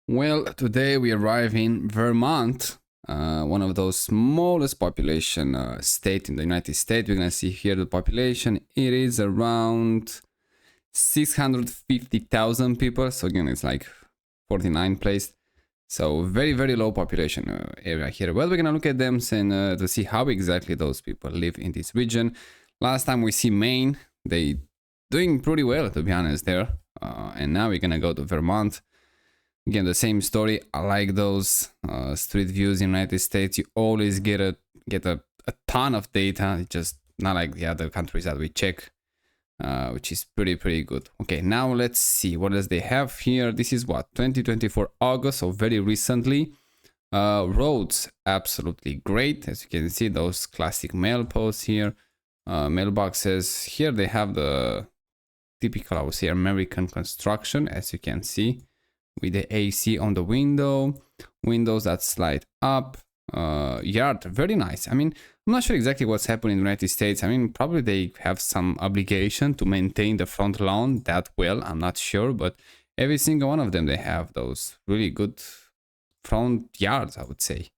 Well, today we arrive in Vermont, one of those smallest population state in the United States. We're gonna see here the population. It is around 650,000 people. So again, it's like 49 place. So very low population area here. Well, we're gonna look at them and to see how exactly those people live in this region. Last time we see Maine, they doing pretty well to be honest there. And now we're gonna go to Vermont. Again, the same story. I like those street views in the United States. You always get a ton of data. It's just not like the other countries that we check, which is pretty good. Okay, now let's see what does they have here. This is what 2024 August, so very recently. Roads absolutely great, as you can see. Those classic mail posts here, mailboxes. Here they have the typical, I would say, American construction, as you can see, with the AC on the windows that slide up, yard, very nice. I mean, I'm not sure exactly what's happening in the United States. I mean, probably they have some obligation to maintain the front lawn that well, I'm not sure, but every single one of them, they have those really good front yards, I would say.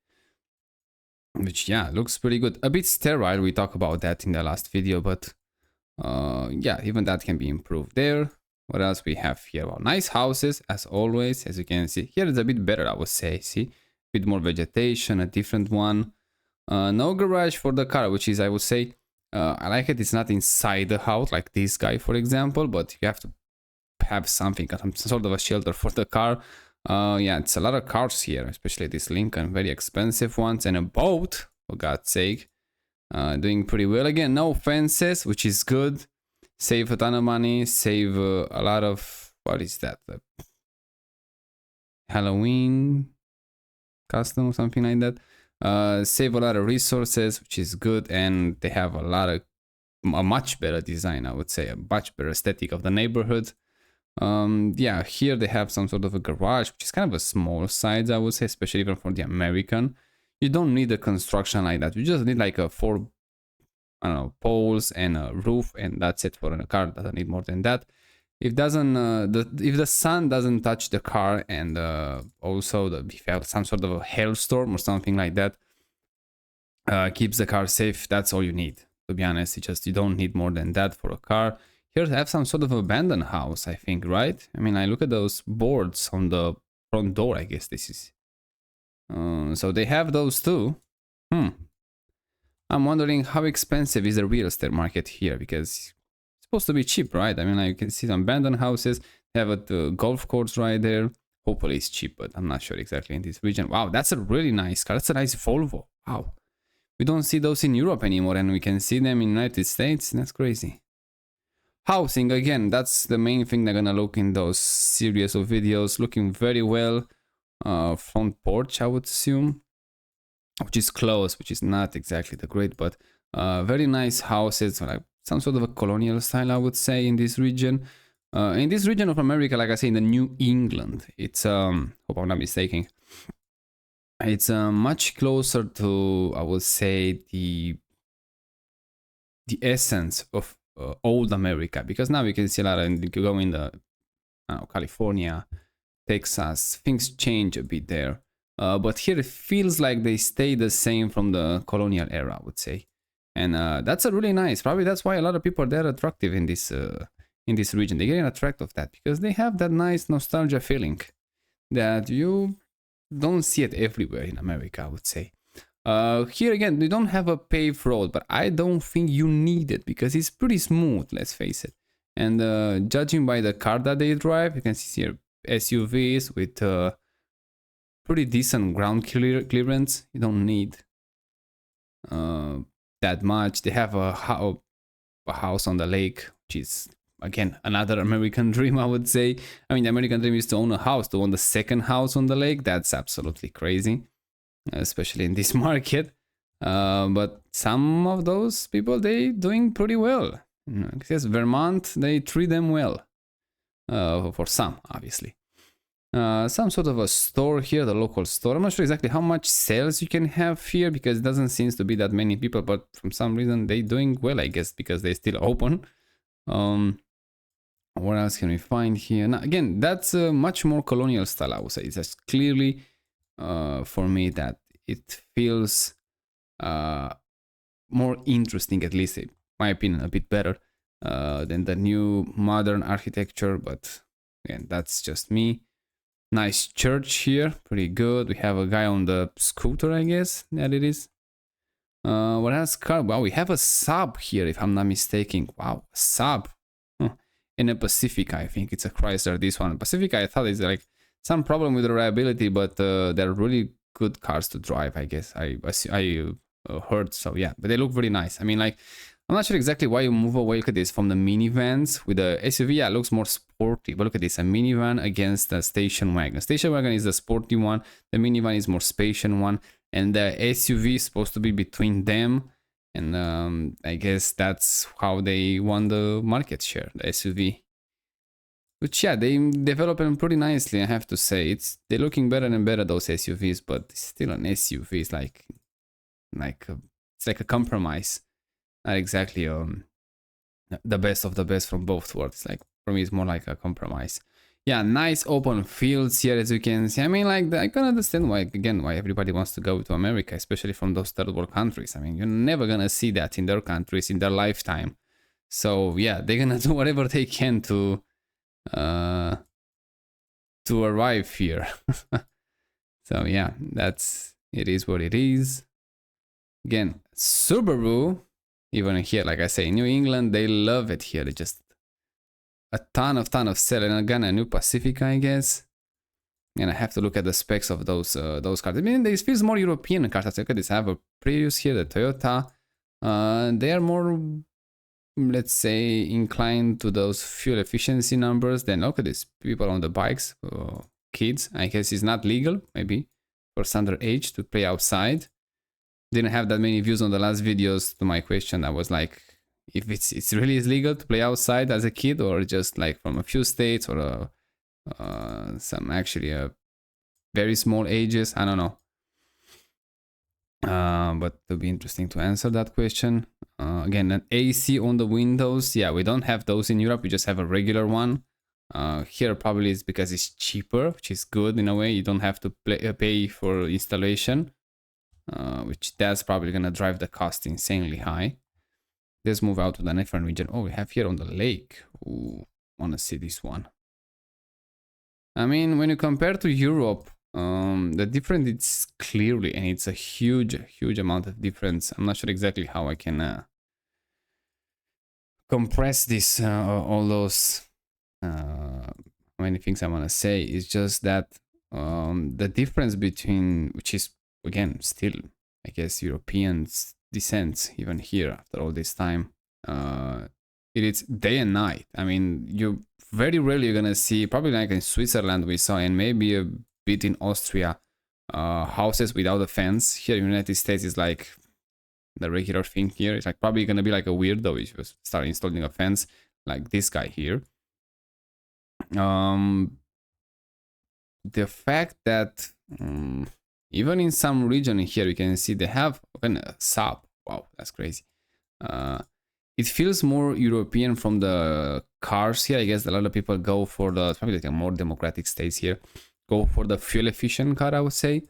Which, yeah, looks pretty good. A bit sterile, we talked about that in the last video, but yeah, even that can be improved there. What else we have here? Well, nice houses, as always, as you can see. Here it's a bit better, I would say. See, a bit more vegetation, a different one. No garage for the car, which is, I would say, I like it. It's not inside the house, like this guy, for example, but you have to have something, some sort of a shelter for the car. Yeah, it's a lot of cars here, especially this Lincoln, very expensive ones, and a boat, for God's sake. Doing pretty well. Again, no fences, which is good. Save a ton of money, save a lot of, what is that? Halloween custom or something like that. Save a lot of resources, which is good, and they have a much better design, I would say, a much better aesthetic of the neighborhood. Yeah, here they have some sort of a garage, which is kind of a small size, I would say, especially even for the American. You don't need a construction like that. You just need like a I don't know, poles and a roof, and that's it for a car. Doesn't need more than that. If the sun doesn't touch the car, and also if you have some sort of a hailstorm or something like that, keeps the car safe. That's all you need. To be honest, you don't need more than that for a car. Here they have some sort of abandoned house, I think, right? I mean, I look at those boards on the front door. I guess this is. So they have those too. I'm wondering how expensive is the real estate market here, because it's supposed to be cheap, right? I mean, like, you can see some abandoned houses, have a golf course right there. Hopefully it's cheap, but I'm not sure exactly in this region. Wow, that's a really nice car. That's a nice Volvo. Wow. We don't see those in Europe anymore, and we can see them in the United States. That's crazy. Housing, again, that's the main thing they're gonna look in those series of videos. Looking very well. Front porch, I would assume, which is close, which is not exactly the great, but very nice houses, like some sort of a colonial style, I would say, in this region. In this region of America, like I say, in the New England, it's hope I'm not mistaken, it's much closer to, I would say, the essence of old America, because now we can see a lot of, you can go in the California, Texas, things change a bit there. But here it feels like they stay the same from the colonial era, I would say. And that's a really nice. Probably that's why a lot of people are there attractive in this region. They get attracted of that because they have that nice nostalgia feeling that you don't see it everywhere in America, I would say. Here again, they don't have a paved road, but I don't think you need it because it's pretty smooth, let's face it. And judging by the car that they drive, you can see here SUVs with pretty decent ground clearance. You don't need that much. They have a house on the lake, which is, again, another American dream, I would say. I mean, the American dream is to own a house, to own the second house on the lake. That's absolutely crazy, especially in this market. But some of those people, they doing pretty well. Because Vermont, they treat them well. For some, obviously. Some sort of a store here, the local store. I'm not sure exactly how much sales you can have here because it doesn't seem to be that many people, but from some reason they doing well, I guess, because they still open. What else can we find here? Now, again, that's a much more colonial style, I would say. It's just clearly for me that it feels more interesting, at least in my opinion, a bit better than the new modern architecture. But again, that's just me. Nice church here, pretty good. We have a guy on the scooter, I guess that it is. What else? Car? Wow, we have a sub here, if I'm not mistaken. Wow, a sub. Huh. In a Pacifica, I think it's a Chrysler. This one, Pacifica, I thought it's like some problem with the reliability, but they're really good cars to drive. I guess I heard so. Yeah, but they look really nice. I mean, like, I'm not sure exactly why you move away. Look at this from the minivans with the SUV. Yeah, it looks more sporty. But look at this, a minivan against a station wagon. Station wagon is the sporty one. The minivan is more spacious one, and the SUV is supposed to be between them. And I guess that's how they won the market share, the SUV. Which, yeah, they develop them pretty nicely, I have to say. They're looking better and better, those SUVs, but it's still an SUV. It's it's like a compromise. Not exactly the best of the best from both worlds. Like, for me, it's more like a compromise. Yeah, nice open fields here, as you can see. I mean, like, I can understand why everybody wants to go to America, especially from those third world countries. I mean, you're never gonna see that in their countries in their lifetime. So yeah, they're gonna do whatever they can to arrive here. So yeah, it is what it is. Again, Subaru, even here, like I say, in New England, they love it here. They just a ton of selling. Again, a new Pacifica, I guess. And I have to look at the specs of those cars. I mean, this feels more European cars. Look at this. I have a Prius here, the Toyota. They are more, let's say, inclined to those fuel efficiency numbers. Then look at this. People on the bikes, kids. I guess it's not legal, maybe, for underage to play outside. Didn't have that many views on the last videos to my question. I was like, if it's really illegal to play outside as a kid, or just like from a few states, or some actually very small ages. I don't know. But it'll be interesting to answer that question. Again, an AC on the windows. Yeah, we don't have those in Europe. We just have a regular one. Here probably it's because it's cheaper, which is good in a way. You don't have to pay for installation. Which that's probably gonna drive the cost insanely high. Let's move out to the different region. Oh, we have here on the lake. Ooh, wanna see this one. I mean, when you compare to Europe, the difference is clearly, and it's a huge amount of difference. I'm not sure exactly how I can compress this, all those many things I wanna say. It's just that the difference between, which is again still, I guess, Europeans descent even here after all this time, it is day and night. I mean, you very rarely you're gonna see, probably like in Switzerland we saw, and maybe a bit in Austria, houses without a fence. Here in the United States is like the regular thing. Here it's like probably gonna be like a weirdo if you start installing a fence like this guy here. The fact that even in some region here, you can see they have even a sub. Wow, that's crazy. It feels more European from the cars here. I guess a lot of people go for the, probably like a more democratic states here, go for the fuel efficient car, I would say,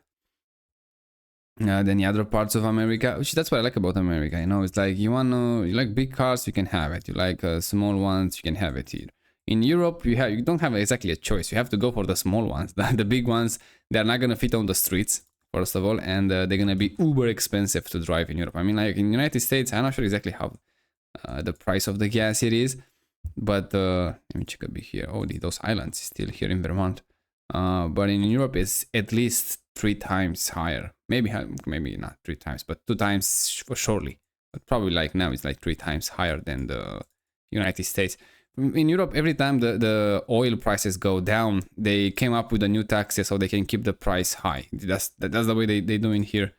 than the other parts of America. Which that's what I like about America. You know, it's like you like big cars, you can have it. You like small ones, you can have it here. In Europe, you don't have exactly a choice. You have to go for the small ones. The big ones, they're not gonna fit on the streets, first of all, and they're gonna be uber expensive to drive in Europe. I mean, like in the United States, I'm not sure exactly how the price of the gas it is, but let me check a bit here. Oh, those islands still here in Vermont, but in Europe it's at least 3 times higher. Maybe not 3 times, but 2 times for surely. But probably like now it's like 3 times higher than the United States. In Europe, every time the oil prices go down, they came up with a new taxes so they can keep the price high. That's the way they do in here.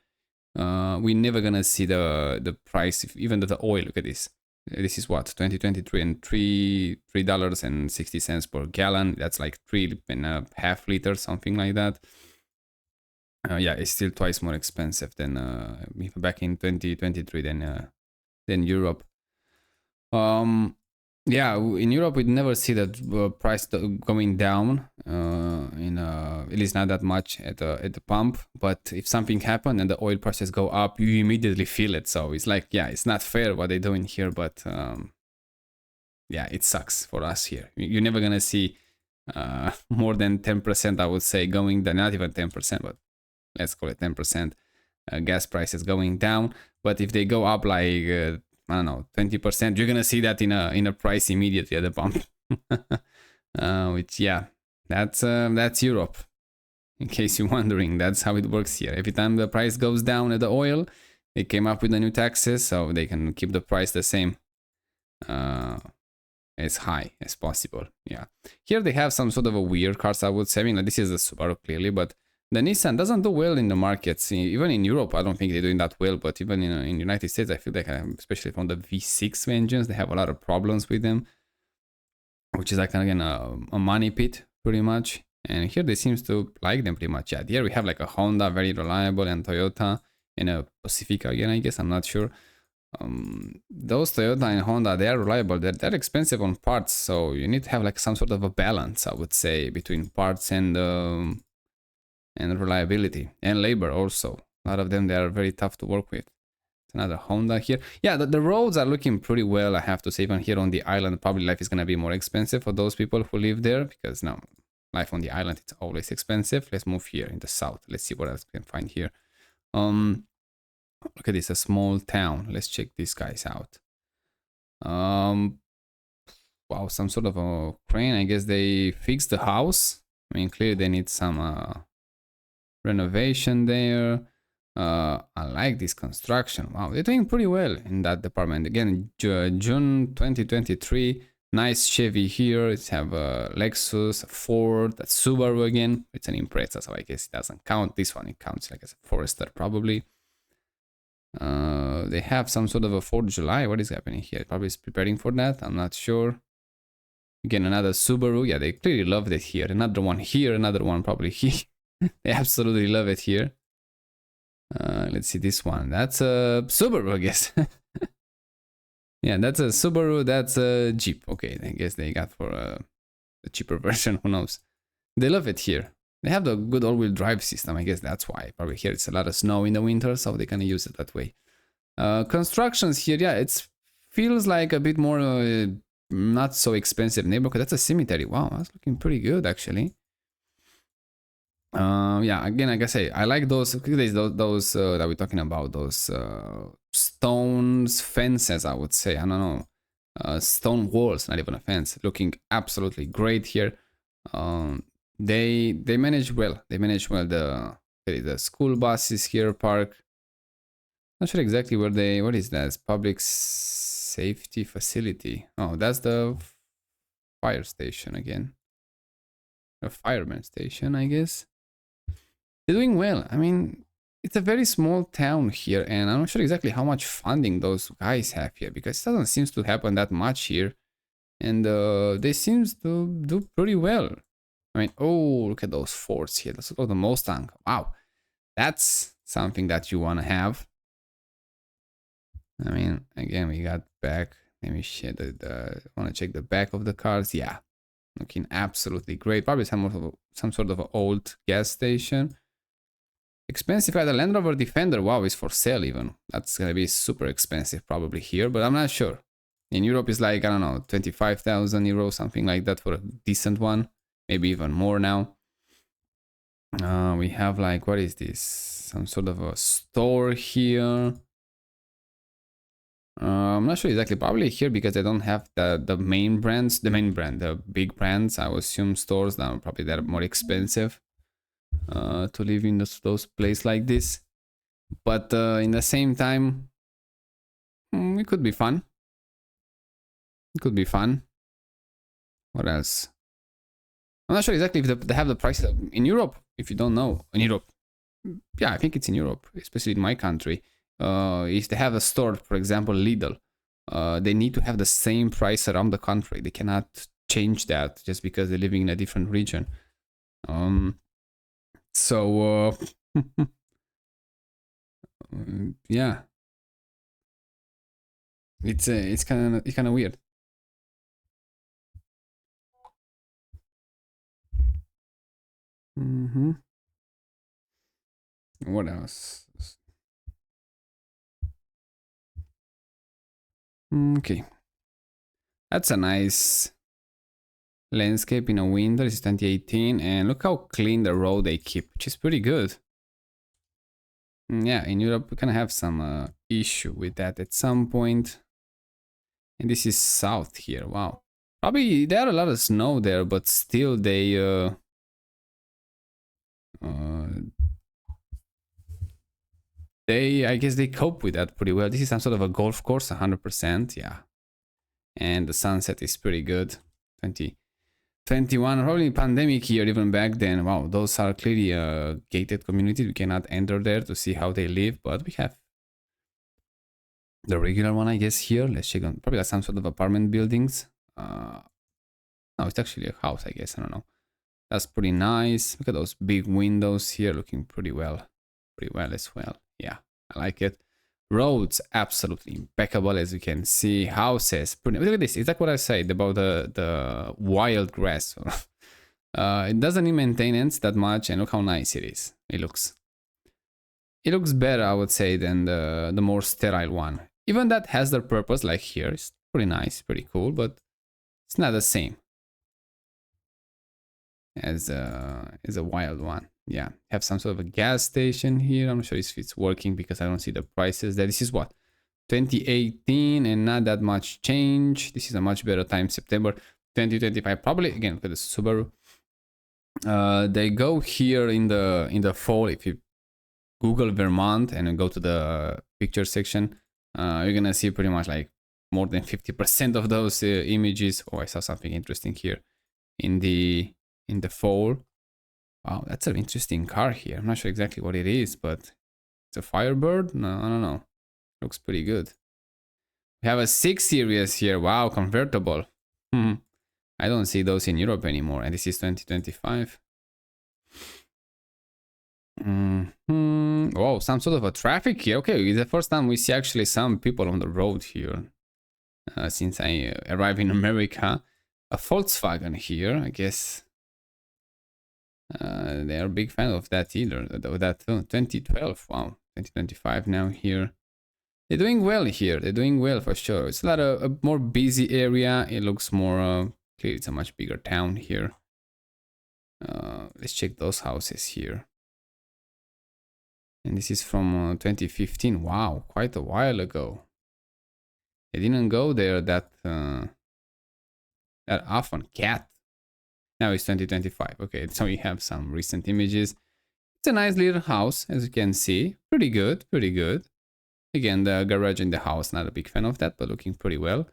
We're never gonna see the price, even the oil. Look at this. This is what, 2023, and $3.60 per gallon. That's like 3.5 liters, something like that. Yeah, it's still twice more expensive than back in 2023 than Europe. Yeah, in Europe we never see that price going down. At least not that much at the pump. But if something happened and the oil prices go up, you immediately feel it. So it's like, yeah, it's not fair what they're doing here, but yeah, it sucks for us here. You're never gonna see more than 10%, I would say, going down. Not even 10%, but let's call it 10%. Gas prices going down. But if they go up like I don't know, 20%, you're gonna see that in a price immediately at the pump. Which, yeah, that's Europe. In case you're wondering, that's how it works here. Every time the price goes down at the oil, they came up with the new taxes so they can keep the price the same. As high as possible. Yeah. Here they have some sort of a weird cars, I would say. I mean, like, this is the Subaru clearly, but the Nissan doesn't do well in the markets. Even in Europe, I don't think they're doing that well, but even in the United States, I feel like, especially from the V6 engines, they have a lot of problems with them, which is like, again, a money pit, pretty much. And here they seems to like them pretty much. Yeah, here we have like a Honda, very reliable, and Toyota, and a Pacifica again, I guess, I'm not sure. Those Toyota and Honda, they are reliable. They're expensive on parts, so you need to have like some sort of a balance, I would say, between parts and reliability and labor also. A lot of them, they are very tough to work with. Another Honda here. Yeah, the roads are looking pretty well, I have to say. Even here on the island, probably life is gonna be more expensive for those people who live there, because now life on the island, it's always expensive. Let's move here in the south. Let's see what else we can find here. Look at this, a small town. Let's check these guys out. Wow, some sort of a crane. I guess they fixed the house. I mean, clearly they need some renovation there. I like this construction. Wow, they're doing pretty well in that department. Again, June 2023. Nice Chevy here. It's have a Lexus, a Ford, a Subaru again. It's an Impreza, so I guess it doesn't count. This one, it counts like as a Forester probably. They have some sort of a 4th of July. What is happening here? Probably is preparing for that. I'm not sure. Again, another Subaru. Yeah, they clearly loved it here. Another one here. Another one probably here. They absolutely love it here. Let's see this one. That's a Subaru, I guess. Yeah, that's a Subaru. That's a Jeep. Okay, I guess they got for a cheaper version. Who knows? They love it here. They have the good all-wheel drive system. I guess that's why. Probably here it's a lot of snow in the winter, so they can use it that way. Constructions here, yeah, it feels like a bit more not so expensive neighborhood. That's a cemetery. Wow, that's looking pretty good actually. Yeah, again, like I say, I like those that we're talking about, those stones fences, I would say. I don't know, stone walls, not even a fence, looking absolutely great here. They manage well. They manage well the school buses here park. Not sure exactly where they. What is that? It's public safety facility. Oh, that's the fire station again. A fireman station, I guess. They're doing well. I mean, it's a very small town here, and I'm not sure exactly how much funding those guys have here, because it doesn't seem to happen that much here, and they seem to do pretty well. I mean, oh, look at those forts here. Let's look at the Mustang. Wow, that's something that you want to have. I mean, again, we got back. Let me share want to check the back of the cars. Yeah, looking absolutely great. Probably some sort of an old gas station. Expensive car, the Land Rover Defender. Wow, is for sale even. That's gonna be super expensive probably here, but I'm not sure. In Europe, it's like, I don't know, 25,000 euros, something like that for a decent one. Maybe even more now. We have like, what is this? Some sort of a store here. I'm not sure exactly. Probably here because I don't have the main brands. The big brands. I would assume stores now probably they're more expensive to live in those places like this. But in the same time, it could be fun. It could be fun. What else? I'm not sure exactly if they have the prices in Europe. If you don't know, in Europe, yeah, I think it's in Europe, especially in my country. If they have a store, for example, Lidl, they need to have the same price around the country. They cannot change that just because they're living in a different region. So yeah, it's kind of weird. Mm-hmm. What else? Okay. That's a nice landscape in a winter. This is 2018, and look how clean the road they keep, which is pretty good. Yeah, in Europe we can have some issue with that at some point. And this is south here. Wow. Probably there are a lot of snow there, but still uh they I guess they cope with that pretty well. This is some sort of a golf course, 100%. Yeah, and the sunset is pretty good. 2021, probably pandemic year even back then. Wow, those are clearly gated communities. We cannot enter there to see how they live, but we have the regular one, I guess. Here, let's check on probably like some sort of apartment buildings. No, it's actually a house, I guess. I don't know. That's pretty nice. Look at those big windows here, looking pretty well as well. Yeah, I like it. Roads absolutely impeccable, as you can see. Houses pretty. Look at this. It's like what I said about the wild grass. It doesn't need maintenance that much, and look how nice it is. It looks better, I would say, than the more sterile one. Even that has their purpose, like here. It's pretty nice, pretty cool, but it's not the same as a wild one. Yeah, have some sort of a gas station here. I'm not sure if it's working because I don't see the prices there. This is what, 2018, and not that much change. This is a much better time, September 2025. Probably again, look at the Subaru. They go here in the fall. If you Google Vermont and go to the picture section, you're gonna see pretty much like more than 50% of those images. Oh, I saw something interesting here in the fall. Wow, that's an interesting car here. I'm not sure exactly what it is, but it's a Firebird. No, I don't know. Looks pretty good. We have a 6 Series here. Wow, convertible. I don't see those in Europe anymore, and this is 2025. Oh, some sort of a traffic here. Okay, it's the first time we see actually some people on the road here since I arrived in America. A Volkswagen here, I guess. They are a big fan of that either. That 2012, wow, 2025 now here. They're doing well here. They're doing well for sure. It's a more busy area. It looks more clear. It's a much bigger town here. Let's check those houses here. And this is from 2015. Wow, quite a while ago. I didn't go there that often. Cat. Now it's 2025. Okay, so we have some recent images. It's a nice little house, as you can see. Pretty good, pretty good. Again, the garage in the house, not a big fan of that, but looking pretty well.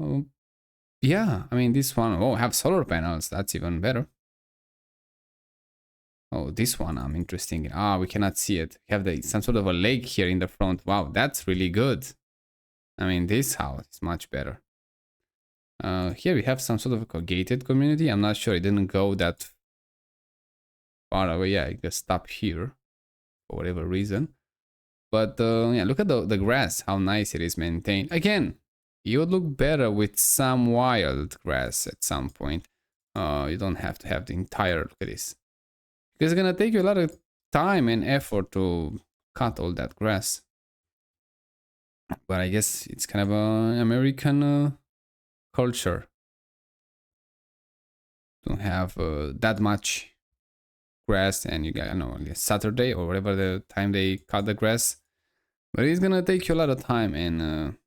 Oh, yeah, I mean, this one, oh, have solar panels. That's even better. Oh, this one I'm interested in. Ah, we cannot see it. We have some sort of a lake here in the front. Wow, that's really good. I mean, this house is much better. Here we have some sort of a gated community. I'm not sure. It didn't go that far away. Yeah, I just stop here for whatever reason. But yeah, look at the grass, how nice it is maintained. Again, it would look better with some wild grass at some point. You don't have to have the entire, look at this. Because it's gonna take you a lot of time and effort to cut all that grass. But I guess it's kind of an American culture to have that much grass, and you got, I don't know, Saturday or whatever the time they cut the grass. But it's gonna take you a lot of time and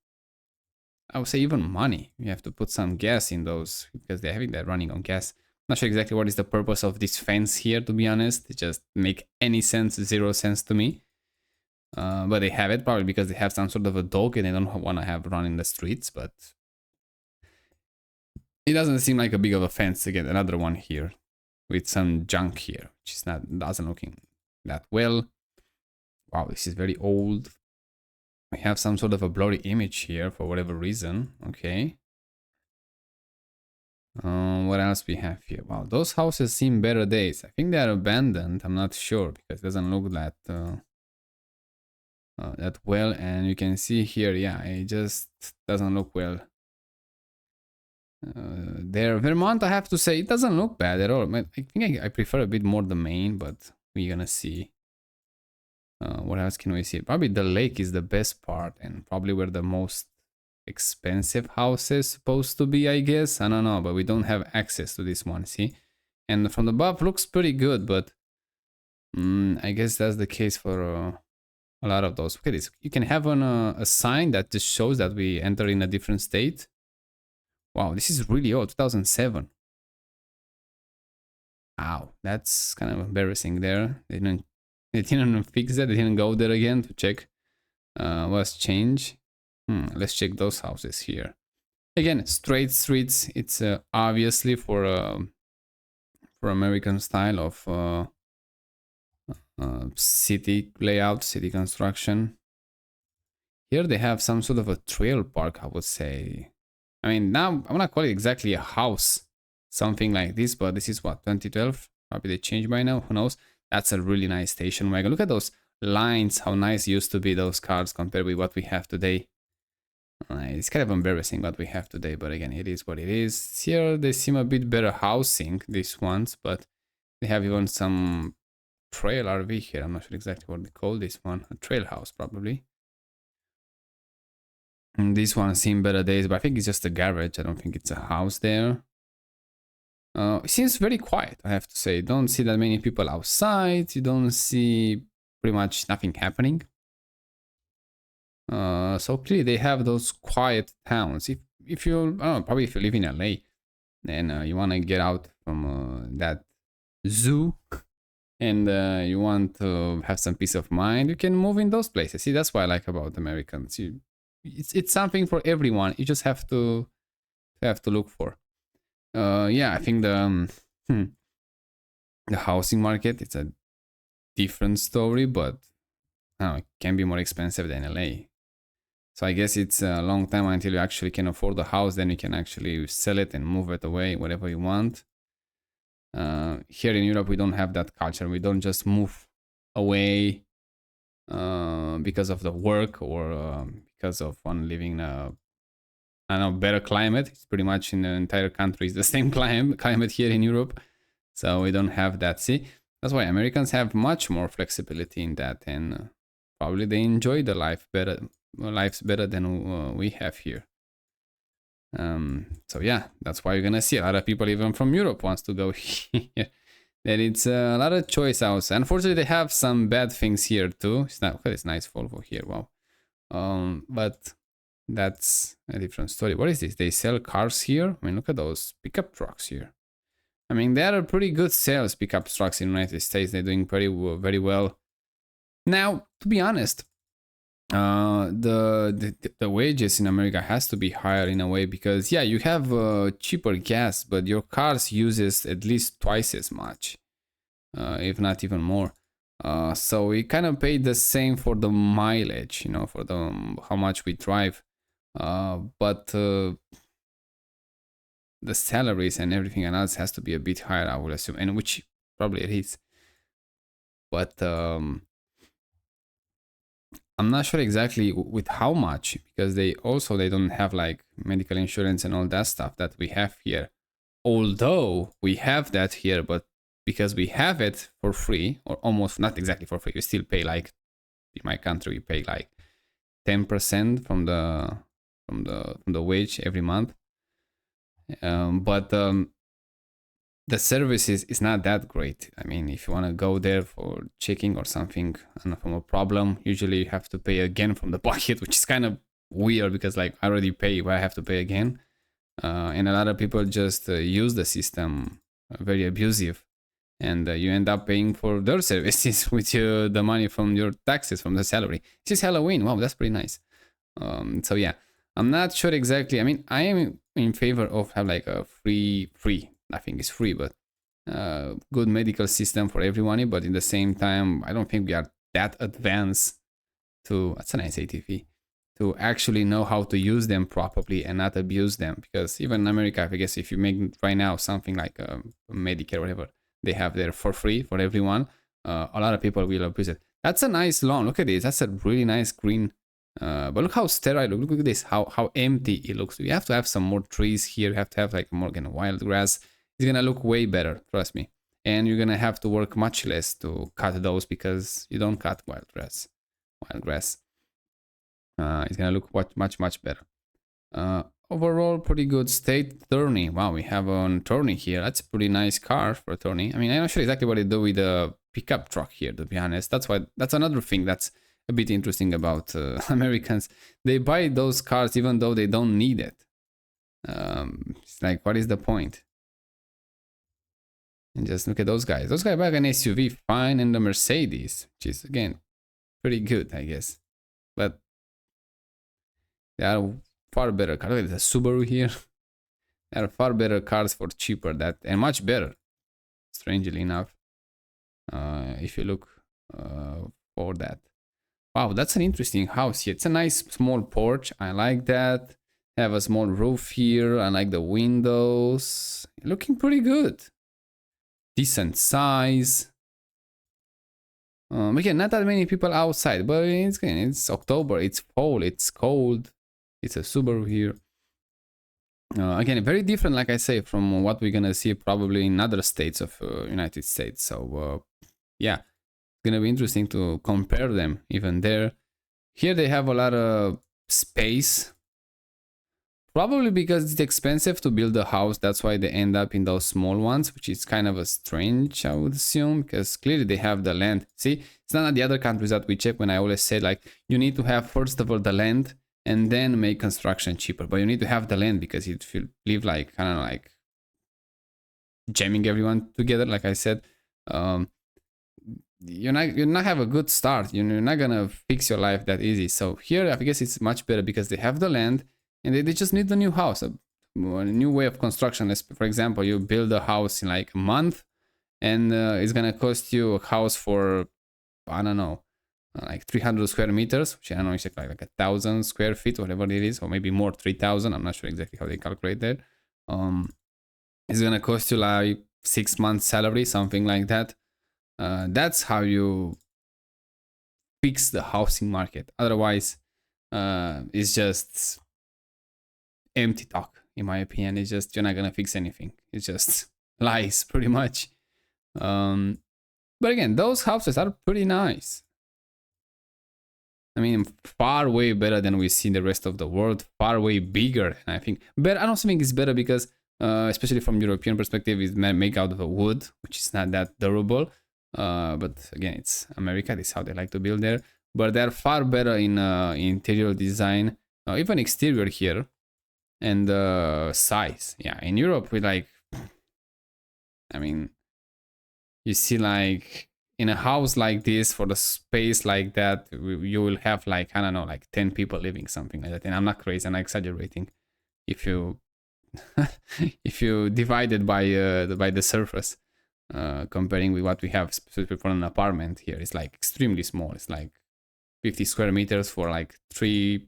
I would say even money. You have to put some gas in those because they're having that running on gas. Not sure exactly what is the purpose of this fence here, to be honest. It just make any sense, 0 sense to me. But they have it probably because they have some sort of a dog and they don't want to have run in the streets. But it doesn't seem like a big of a fence. Again, another one here with some junk here, which is doesn't looking that well. Wow, this is very old. We have some sort of a blurry image here for whatever reason. Okay. What else we have here? Wow, those houses seem better days. I think they are abandoned. I'm not sure because it doesn't look that that well. And you can see here, yeah, it just doesn't look well. There, Vermont, I have to say, it doesn't look bad at all. I think I prefer a bit more the main, but we're gonna see. What else can we see? Probably the lake is the best part, and probably where the most expensive house is supposed to be, I guess. I don't know, but we don't have access to this one, see? And from the above, looks pretty good, but I guess that's the case for a lot of those. Look at this. You can have a sign that just shows that we enter in a different state. Wow, this is really old, 2007. Wow, that's kind of embarrassing there. They didn't fix that. They didn't go there again to check what's changed. Let's check those houses here. Again, straight streets. It's obviously for American style of city layout, city construction. Here they have some sort of a trail park, I would say. I mean, now I'm gonna call it exactly a house, something like this, but this is what, 2012? Probably they changed by now, who knows? That's a really nice station wagon. Look at those lines, how nice used to be those cars compared with what we have today. It's kind of embarrassing what we have today, but again, it is what it is. Here they seem a bit better housing, these ones, but they have even some trail RV here. I'm not sure exactly what they call this one. A trail house, probably. And this one seen better days, but I think it's just a garage. I don't think it's a house there. It seems very quiet, I have to say. Don't see that many people outside. You don't see pretty much nothing happening. So clearly they have those quiet towns. If you, I don't know, probably if you live in LA, then you want to get out from that zoo and you want to have some peace of mind, you can move in those places. See, that's what I like about Americans. It's something for everyone. You just have to look for. Yeah, I think the housing market, it's a different story, but I don't know, it can be more expensive than LA. So I guess it's a long time until you actually can afford a house. Then you can actually sell it and move it away, whatever you want. Here in Europe, we don't have that culture. We don't just move away because of the work or because of one living in a, I don't know, better climate. It's pretty much in the entire country is the same climate here in Europe. So we don't have that. See, that's why Americans have much more flexibility in that, and probably they enjoy the lives better than we have here. So yeah, that's why you're gonna see a lot of people even from Europe wants to go here. That it's a lot of choice outside. Unfortunately, they have some bad things here too. It's not, okay, it's nice Volvo here, wow. But that's a different story. What is this? They sell cars here? I mean, look at those pickup trucks here. I mean, they are pretty good sales, pickup trucks in the United States. They're doing very well. Now, to be honest, the wages in America has to be higher in a way because, yeah, you have cheaper gas, but your cars uses at least twice as much, if not even more. So we kind of pay the same for the mileage, you know, for the how much we drive. But the salaries and everything else has to be a bit higher, I would assume, and which probably it is. But I'm not sure exactly with how much, because they don't have like medical insurance and all that stuff that we have here. Although we have that here, but because we have it for free, or almost not exactly for free, we still pay like, in my country we pay like 10% from the wage every month. But the service is not that great. I mean, if you want to go there for checking or something, and from a problem, usually you have to pay again from the pocket, which is kind of weird because like I already pay, but I have to pay again. And a lot of people just use the system very abusive, and you end up paying for their services with the money from your taxes, from the salary. This is Halloween. Wow, that's pretty nice. So yeah, I'm not sure exactly. I mean, I am in favor of have like a free. Nothing is free, but good medical system for everyone. But in the same time, I don't think we are that advanced to, that's a nice ATV, to actually know how to use them properly and not abuse them. Because even in America, I guess if you make right now something like Medicare or whatever, they have there for free for everyone. A lot of people will abuse it. That's a nice lawn. Look at this. That's a really nice green But look how sterile. Look at this. How empty it looks. We have to have some more trees here. You have to have like more wild grass. It's gonna look way better. Trust me. And you're gonna have to work much less to cut those because you don't cut wild grass. Wild grass. It's gonna look much better. Overall, pretty good state. Tourney. Wow, we have an tourney here. That's a pretty nice car for a tourney. I mean, I'm not sure exactly what they do with the pickup truck here, to be honest. That's another thing that's a bit interesting about Americans. They buy those cars even though they don't need it. It's like, what is the point? And just look at those guys. Those guys buy an SUV, fine, and the Mercedes, which is again pretty good, I guess. But they are far better cars. Look at the Subaru here. There are far better cars for cheaper and much better. Strangely enough, if you look for that. Wow, that's an interesting house here. It's a nice small porch. I like that. Have a small roof here. I like the windows. Looking pretty good. Decent size. Again, not that many people outside, but it's October. It's fall. It's cold. It's a Subaru here. Again, very different, like I say, from what we're gonna see probably in other states of United States. So yeah, it's gonna be interesting to compare them even there. Here they have a lot of space. Probably because it's expensive to build a house, that's why they end up in those small ones, which is kind of a strange, I would assume, because clearly they have the land. See, it's not like the other countries that we check when I always say like you need to have first of all the land and then make construction cheaper. But you need to have the land because if you live like, I don't know, like jamming everyone together, like I said, you're not have a good start. You're not gonna fix your life that easy. So here, I guess it's much better because they have the land and they just need a new house, a new way of construction. For example, you build a house in like a month, and it's gonna cost you a house for, I don't know, like 300 square meters, which I don't know, it's like 1,000 square feet, whatever it is, or maybe more, 3,000. I'm not sure exactly how they calculate that. It's gonna cost you like 6 months salary, something like that. That's how you fix the housing market. Otherwise, it's just empty talk, in my opinion. It's just, you're not gonna fix anything. It's just lies, pretty much. But again, those houses are pretty nice. I mean, far way better than we see in the rest of the world. Far way bigger, and I think better. I don't think it's better because, especially from European perspective, it's made out of wood, which is not that durable. But again, it's America. This is how they like to build there. But they're far better in interior design, even exterior here, and size. Yeah, in Europe, we like, I mean, you see like in a house like this, for the space like that, you will have like, I don't know, like 10 people living, something like that. And I'm not crazy, I'm not exaggerating. If you if you divide it by the surface, comparing with what we have specifically for an apartment here, it's like extremely small. It's like 50 square meters for like 3-5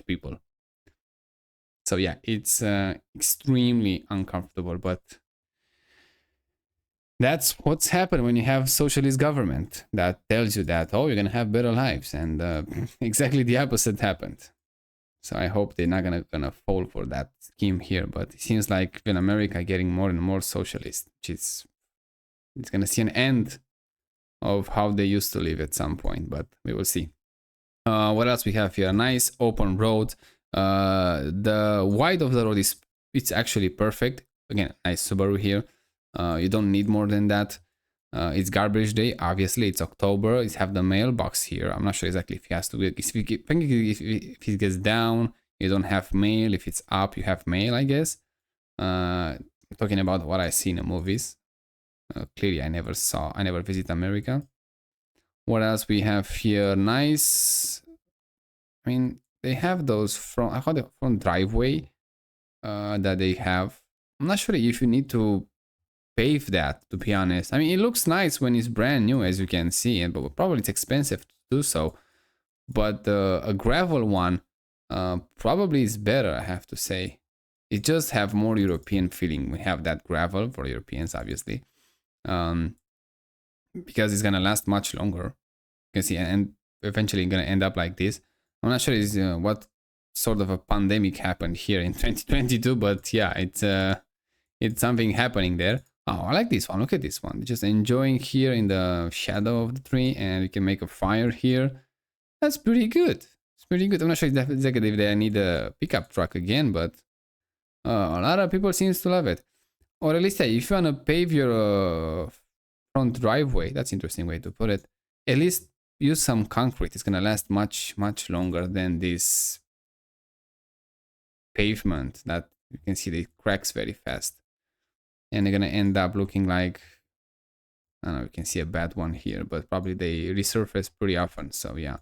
people. So yeah, it's extremely uncomfortable, but that's what's happened when you have socialist government that tells you that, oh, you're gonna have better lives, and exactly the opposite happened. So I hope they're not gonna fall for that scheme here. But it seems like in America getting more and more socialist, which is, it's gonna see an end of how they used to live at some point, but we will see. What else we have here? A nice open road. The width of the road it's actually perfect. Again, nice Subaru here. You don't need more than that. It's garbage day. Obviously, it's October. It's have the mailbox here. I'm not sure exactly if he has to. If it gets down, you don't have mail. If it's up, you have mail, I guess. Talking about what I see in the movies. Clearly, I never visit America. What else we have here? Nice. I mean, they have those front driveway that they have. I'm not sure if you need to pave that, to be honest. I mean, it looks nice when it's brand new, as you can see, but probably it's expensive to do so. But a gravel one probably is better, I have to say. It just have more European feeling. We have that gravel for Europeans, obviously, because it's gonna last much longer. You can see, and eventually gonna end up like this. I'm not sure is what sort of a pandemic happened here in 2022, but yeah, it's something happening there. Oh, I like this one. Look at this one. Just enjoying here in the shadow of the tree, and you can make a fire here. That's pretty good. It's pretty good. I'm not sure exactly if they need a pickup truck again, but a lot of people seems to love it. Or at least, yeah, if you want to pave your front driveway, that's an interesting way to put it. At least use some concrete. It's gonna last much longer than this pavement that you can see it cracks very fast, and they're gonna end up looking like, I don't know, you can see a bad one here, but probably they resurface pretty often. So yeah,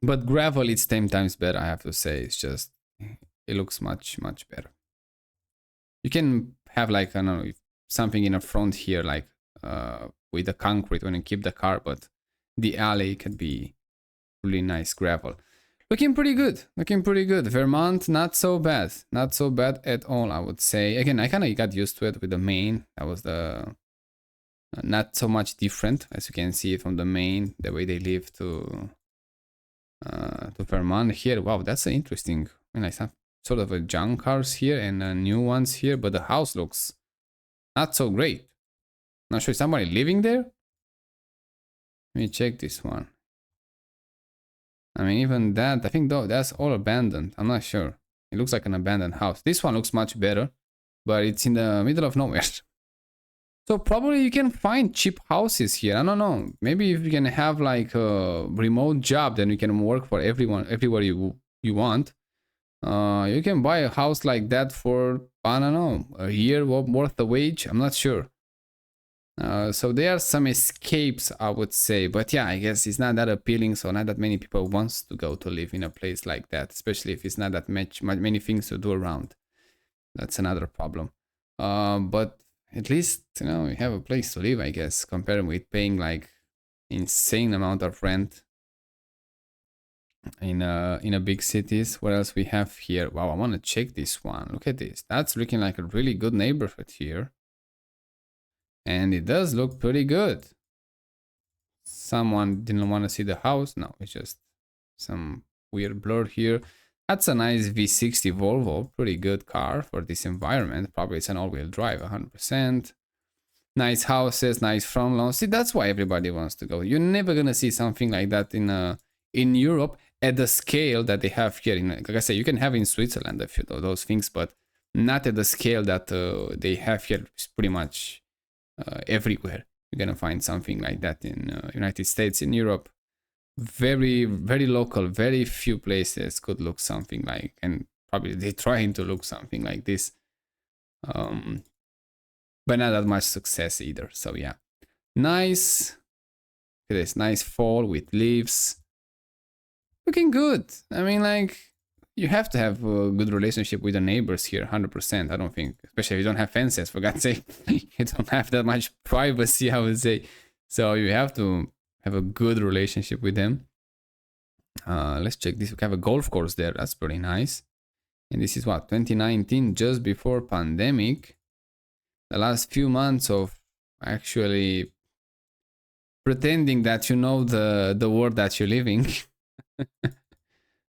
but gravel it's 10 times better, I have to say. It's just, it looks much better. You can have like, I don't know, something in the front here, like with the concrete when you keep the car, but the alley could be really nice gravel. Looking pretty good. Looking pretty good. Vermont, not so bad. Not so bad at all, I would say. Again, I kind of got used to it with the main. That was the not so much different, as you can see from the main, the way they live to Vermont here. Wow, that's interesting. I mean, like some sort of a junk cars here and new ones here, but the house looks not so great. Not sure, is somebody living there? Let me check this one. I mean, even that, I think though that's all abandoned. I'm not sure. It looks like an abandoned house. This one looks much better, but it's in the middle of nowhere. So probably you can find cheap houses here. I don't know. Maybe if you can have like a remote job, then you can work for everyone, everywhere you want. You can buy a house like that for, I don't know, a year worth of wage. I'm not sure. So there are some escapes, I would say, but yeah, I guess it's not that appealing. So not that many people wants to go to live in a place like that, especially if it's not that many things to do around. That's another problem. But at least, you know, you have a place to live, I guess, compared with paying like insane amount of rent in a big cities. What else we have here? Wow, I want to check this one. Look at this. That's looking like a really good neighborhood here. And it does look pretty good. Someone didn't want to see the house. No, it's just some weird blur here. That's a nice V60 Volvo. Pretty good car for this environment. Probably it's an all-wheel drive, 100%. Nice houses, nice front lawn. See, that's why everybody wants to go. You're never gonna see something like that in Europe at the scale that they have here. Like I say, you can have in Switzerland a few of those things, but not at the scale that they have here. It's pretty much everywhere. You're gonna find something like that in United States, in Europe. Very local. Very few places could look something like, and probably they're trying to look something like this, but not that much success either. So yeah, nice. Look at this, nice fall with leaves. Looking good. I mean, like, you have to have a good relationship with the neighbors here, 100%. I don't think, especially if you don't have fences, for God's sake. You don't have that much privacy, I would say. So you have to have a good relationship with them. Let's check this. We have a golf course there. That's pretty nice. And this is what, 2019, just before pandemic. The last few months of actually pretending that you know the world that you're living.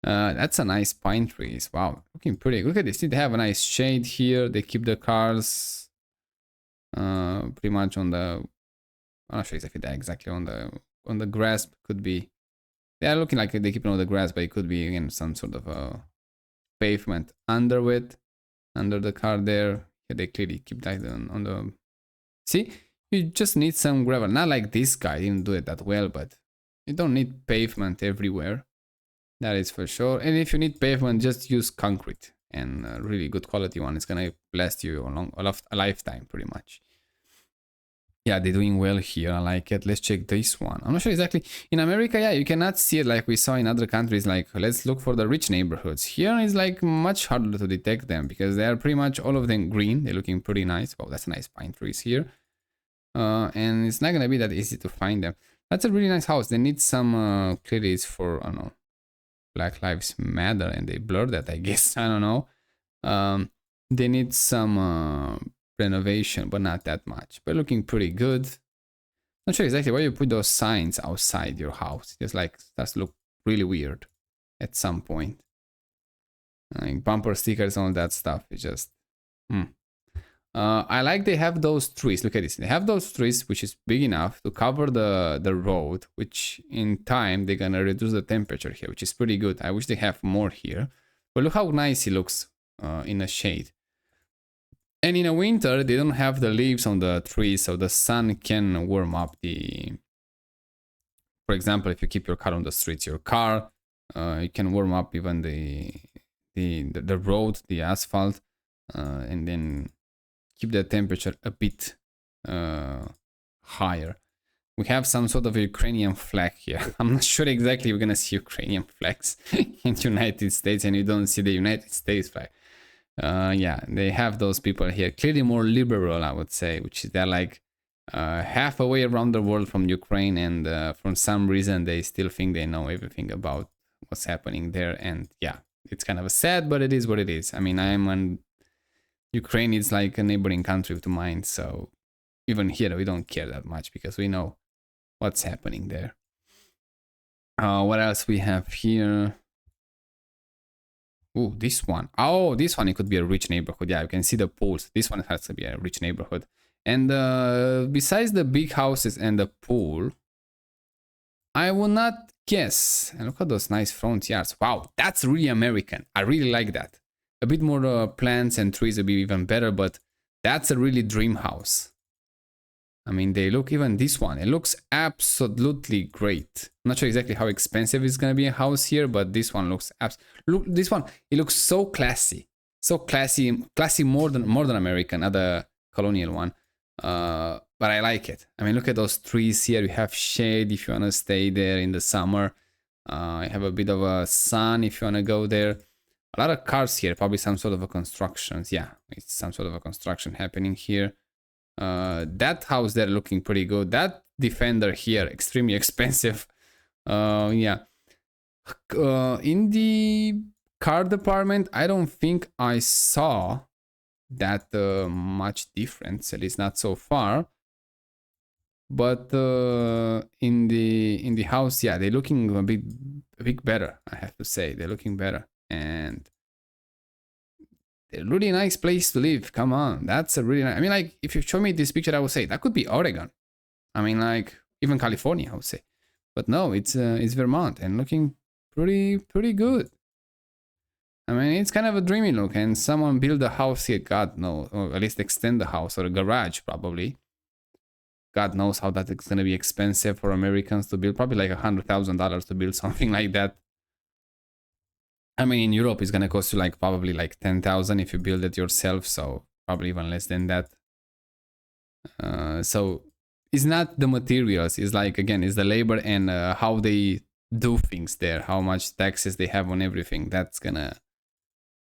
That's a nice pine trees. Wow, looking pretty. Look at this. They have a nice shade here. They keep the cars pretty much on the, I'm not sure exactly that exactly on the grass. Could be, they are looking like they keep it on the grass, but it could be again some sort of a pavement under it, under the car there. Yeah, they clearly keep that on the, see, you just need some gravel. Not like this guy didn't do it that well, but you don't need pavement everywhere. That is for sure. And if you need pavement, just use concrete, and a really good quality one. It's gonna last you a lifetime pretty much. Yeah, they're doing well here. I like it. Let's check this one. I'm not sure exactly. In America, yeah, you cannot see it like we saw in other countries. Like, let's look for the rich neighborhoods. Here is like much harder to detect them because they are pretty much all of them green. They're looking pretty nice. Oh, that's a nice pine trees here. And it's not gonna be that easy to find them. That's a really nice house. They need some clearly for, I don't know, Black Lives Matter, and they blur that, I guess. I don't know. They need some renovation, but not that much. But looking pretty good. Not sure exactly why you put those signs outside your house. Just like, that's look really weird at some point. Like bumper stickers and all that stuff. It's just, I like they have those trees. Look at this. They have those trees, which is big enough to cover the road, which in time they're gonna reduce the temperature here, which is pretty good. I wish they have more here, but look how nice it looks in the shade. And in the winter, they don't have the leaves on the trees, so the sun can warm up the. For example, if you keep your car on the streets, your car, it can warm up even the road, the asphalt, and then keep the temperature a bit higher. We have some sort of Ukrainian flag here. I'm not sure exactly we're gonna see Ukrainian flags in the United States, and you don't see the United States flag. Yeah, they have those people here. Clearly more liberal, I would say, which is they're like half away around the world from Ukraine, and for some reason they still think they know everything about what's happening there. And yeah, it's kind of sad, but it is what it is. I mean, Ukraine is like a neighboring country to mine, so even here we don't care that much because we know what's happening there. What else we have here? Oh, this one. Oh, this one, it could be a rich neighborhood. Yeah, you can see the pools. This one has to be a rich neighborhood. And besides the big houses and the pool, I will not guess. And look at those nice front yards. Wow, that's really American. I really like that. A bit more plants and trees would be even better, but that's a really dream house. I mean, they look, even this one, it looks absolutely great. I'm not sure exactly how expensive it's gonna be a house here, but this one looks look, this one, it looks so classy, more than American, other colonial one. But I like it. I mean, look at those trees here. You have shade if you wanna stay there in the summer. You have a bit of a sun if you wanna go there. A lot of cars here, probably some sort of a construction. Yeah, it's some sort of a construction happening here. That house there looking pretty good. That Defender here, extremely expensive. Yeah. In the car department, I don't think I saw that much difference, at least not so far. But in the house, yeah, they're looking a bit better, I have to say. They're looking better. And a really nice place to live. Come on, that's a really nice. I mean, like, if you show me this picture, I would say that could be Oregon. I mean, like, even California, I would say. But no, it's Vermont and looking pretty good. I mean, it's kind of a dreamy look, and someone build a house here. God knows, or at least extend the house, or a garage probably. God knows how that is gonna be expensive for Americans to build. Probably like $100,000 to build something like that. I mean, in Europe, it's gonna cost you like probably like 10,000 if you build it yourself, so probably even less than that. So it's not the materials, it's like, again, it's the labor and how they do things there, how much taxes they have on everything. That's gonna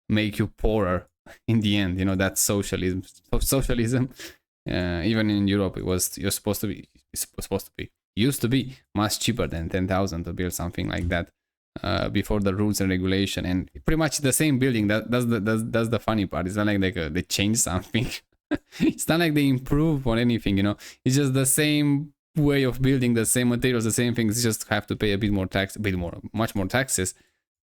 make you poorer in the end. You know, that's socialism. Even in Europe, used to be much cheaper than 10,000 to build something like that. Before the rules and regulation, and pretty much the same building. That's the funny part. It's not like they change something. It's not like they improve on anything, you know. It's just the same way of building, the same materials, the same things. You just have to pay a bit more tax, much more taxes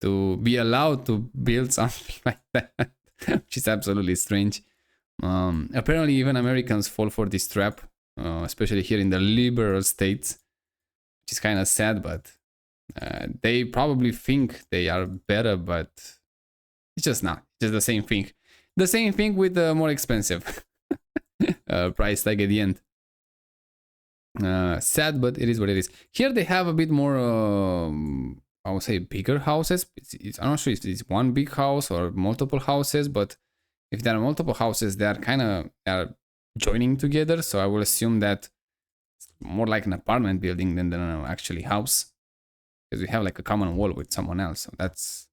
to be allowed to build something like that, which is absolutely strange. Apparently, even Americans fall for this trap, especially here in the liberal states, which is kind of sad, but. They probably think they are better, but it's just not. Just the same thing. The same thing with the more expensive price tag at the end. Sad, but it is what it is. Here they have a bit more, I would say, bigger houses. I'm not sure if it's one big house or multiple houses, but if there are multiple houses, they are joining together. So I will assume that it's more like an apartment building than an actually house. Because we have like a common wall with someone else. So that's,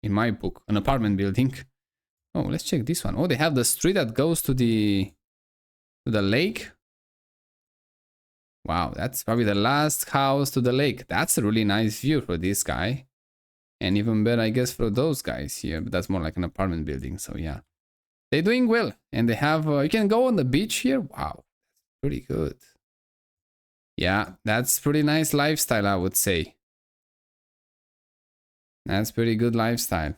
in my book, an apartment building. Oh, let's check this one. Oh, they have the street that goes to the lake. Wow, that's probably the last house to the lake. That's a really nice view for this guy. And even better, I guess, for those guys here. But that's more like an apartment building. So yeah, they're doing well. And they have, you can go on the beach here. Wow, pretty good. Yeah, that's pretty nice lifestyle, I would say. That's pretty good lifestyle.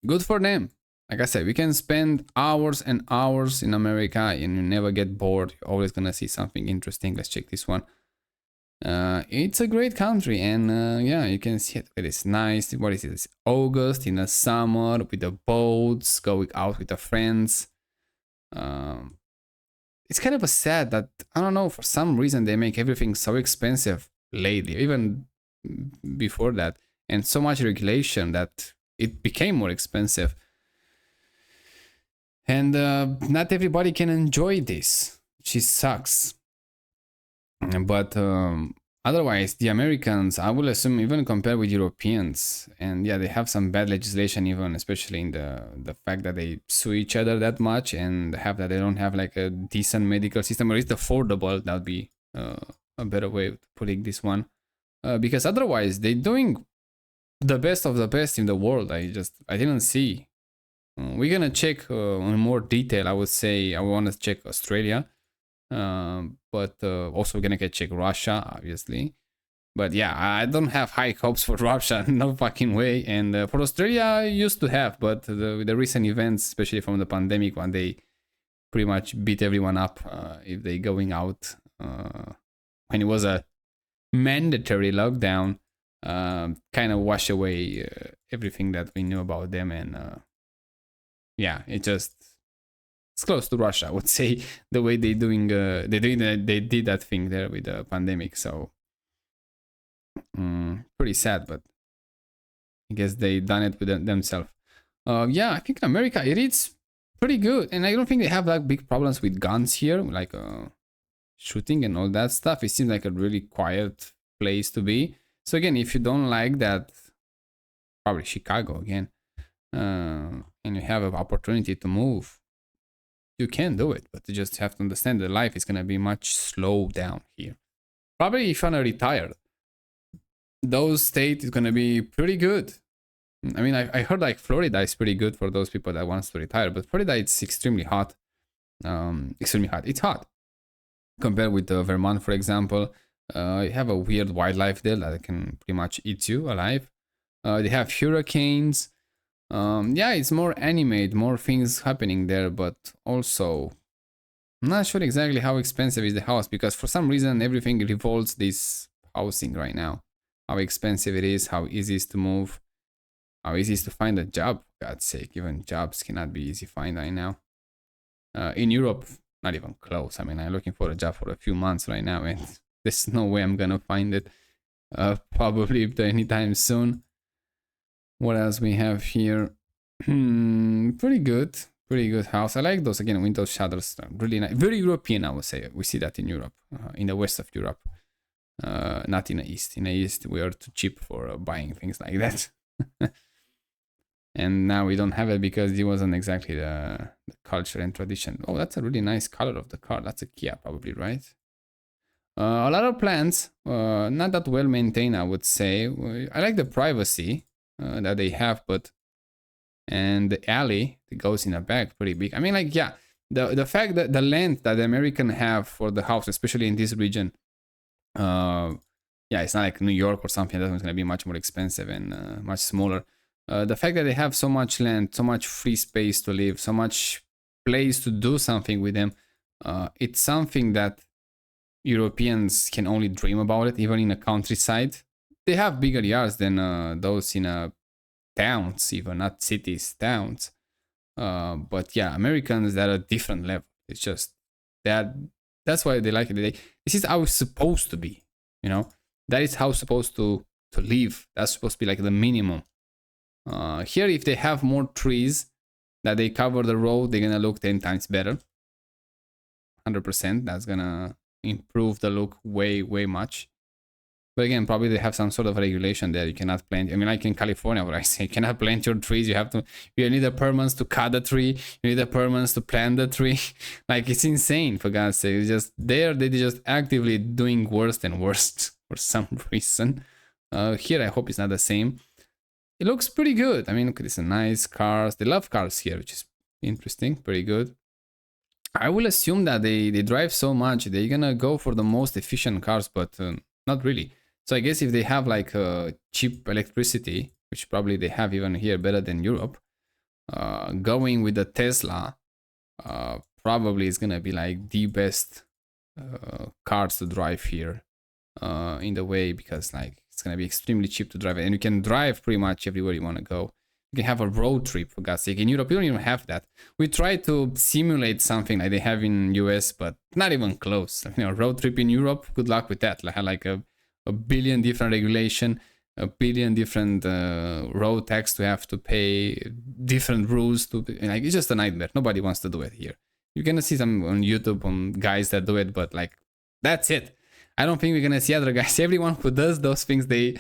Good for them. Like I said, we can spend hours and hours in America and you never get bored. You're always gonna see something interesting. Let's check this one. It's a great country, and yeah, you can see it. It is nice. What is it? It's August in the summer with the boats, going out with the friends. Um, it's kind of a sad that I don't know, for some reason they make everything so expensive lately, even before that, and so much regulation that it became more expensive. And not everybody can enjoy this, which sucks. But otherwise, the Americans, I will assume, even compared with Europeans, and yeah, they have some bad legislation, even especially in the fact that they sue each other that much, and have that they don't have like a decent medical system, or it's affordable. That would be a better way of putting this one, because otherwise they're doing the best of the best in the world. I didn't see. We're gonna check in more detail. I would say I want to check Australia. But also we're gonna check Russia, obviously. But yeah, I don't have high hopes for Russia, no fucking way. And for Australia, I used to have, but the recent events, especially from the pandemic, when they pretty much beat everyone up if they going out, when it was a mandatory lockdown, kind of wash away everything that we knew about them. And yeah, it's close to Russia, I would say, the way they did that thing there with the pandemic. So pretty sad, but I guess they done it with themselves. Yeah, I think in America it is pretty good, and I don't think they have like big problems with guns here, like shooting and all that stuff. It seems like a really quiet place to be. So again, if you don't like that, probably Chicago again, and you have an opportunity to move, you can do it, but you just have to understand that life is gonna be much slow down here. Probably if you're retired, those state is gonna be pretty good. I mean, I heard like Florida is pretty good for those people that wants to retire, but Florida it's extremely hot. Extremely hot. It's hot compared with Vermont, for example. You have a weird wildlife there that can pretty much eat you alive. They have hurricanes. Yeah, it's more animate, more things happening there, but also I'm not sure exactly how expensive is the house, because for some reason everything revolves this housing right now. How expensive it is, how easy it is to move, how easy it is to find a job. For God's sake, even jobs cannot be easy to find right now. In Europe, not even close. I mean, I'm looking for a job for a few months right now, and there's no way I'm gonna find it. Probably anytime soon. What else we have here? Pretty good house. I like those again. Window shutters, really nice. Very European, I would say. We see that in Europe, in the west of Europe, not in the east. In the east, we are too cheap for buying things like that. And now we don't have it because it wasn't exactly the culture and tradition. Oh, that's a really nice color of the car. That's a Kia, probably, right? A lot of plants, not that well maintained, I would say. I like the privacy that they have, but and the alley that goes in the back pretty big. I mean, like, yeah, the fact that the land that the American have for the house, especially in this region, yeah, it's not like New York or something that's going to be much more expensive and much smaller. The fact that they have so much land, so much free space to live, so much place to do something with them, it's something that Europeans can only dream about it, even in a countryside. They have bigger yards than those in towns, even not cities, towns. But yeah, Americans they're at a different level. It's just that that's why they like it. This is how it's supposed to be, you know. That is how it's supposed to live. That's supposed to be like the minimum. Here, if they have more trees that they cover the road, they're gonna look 10 times better. 100%. That's gonna improve the look way much. But again, probably they have some sort of regulation there. You cannot plant. I mean, like in California, where I say you cannot plant your trees. You need a permits to cut the tree. You need a permits to plant the tree. Like, it's insane, for God's sake. It's just they're just actively doing worse and worse for some reason. Here, I hope it's not the same. It looks pretty good. I mean, look at this, nice cars. They love cars here, which is interesting. Pretty good. I will assume that they drive so much, they're gonna go for the most efficient cars, but not really. So I guess if they have like cheap electricity, which probably they have even here better than Europe. Going with the Tesla probably is gonna be like the best cars to drive here in the way, because like it's gonna be extremely cheap to drive, and you can drive pretty much everywhere you want to go. You can have a road trip, for God's sake. In Europe, you don't even have that. We try to simulate something like they have in US, but not even close. You know, road trip in Europe, good luck with that. Like a billion different regulation, a billion different road tax to have to pay, different rules to, like, it's just a nightmare. Nobody wants to do it here. You're gonna see some on YouTube on guys that do it, but like, that's it. I don't think we're gonna see other guys. Everyone who does those things, they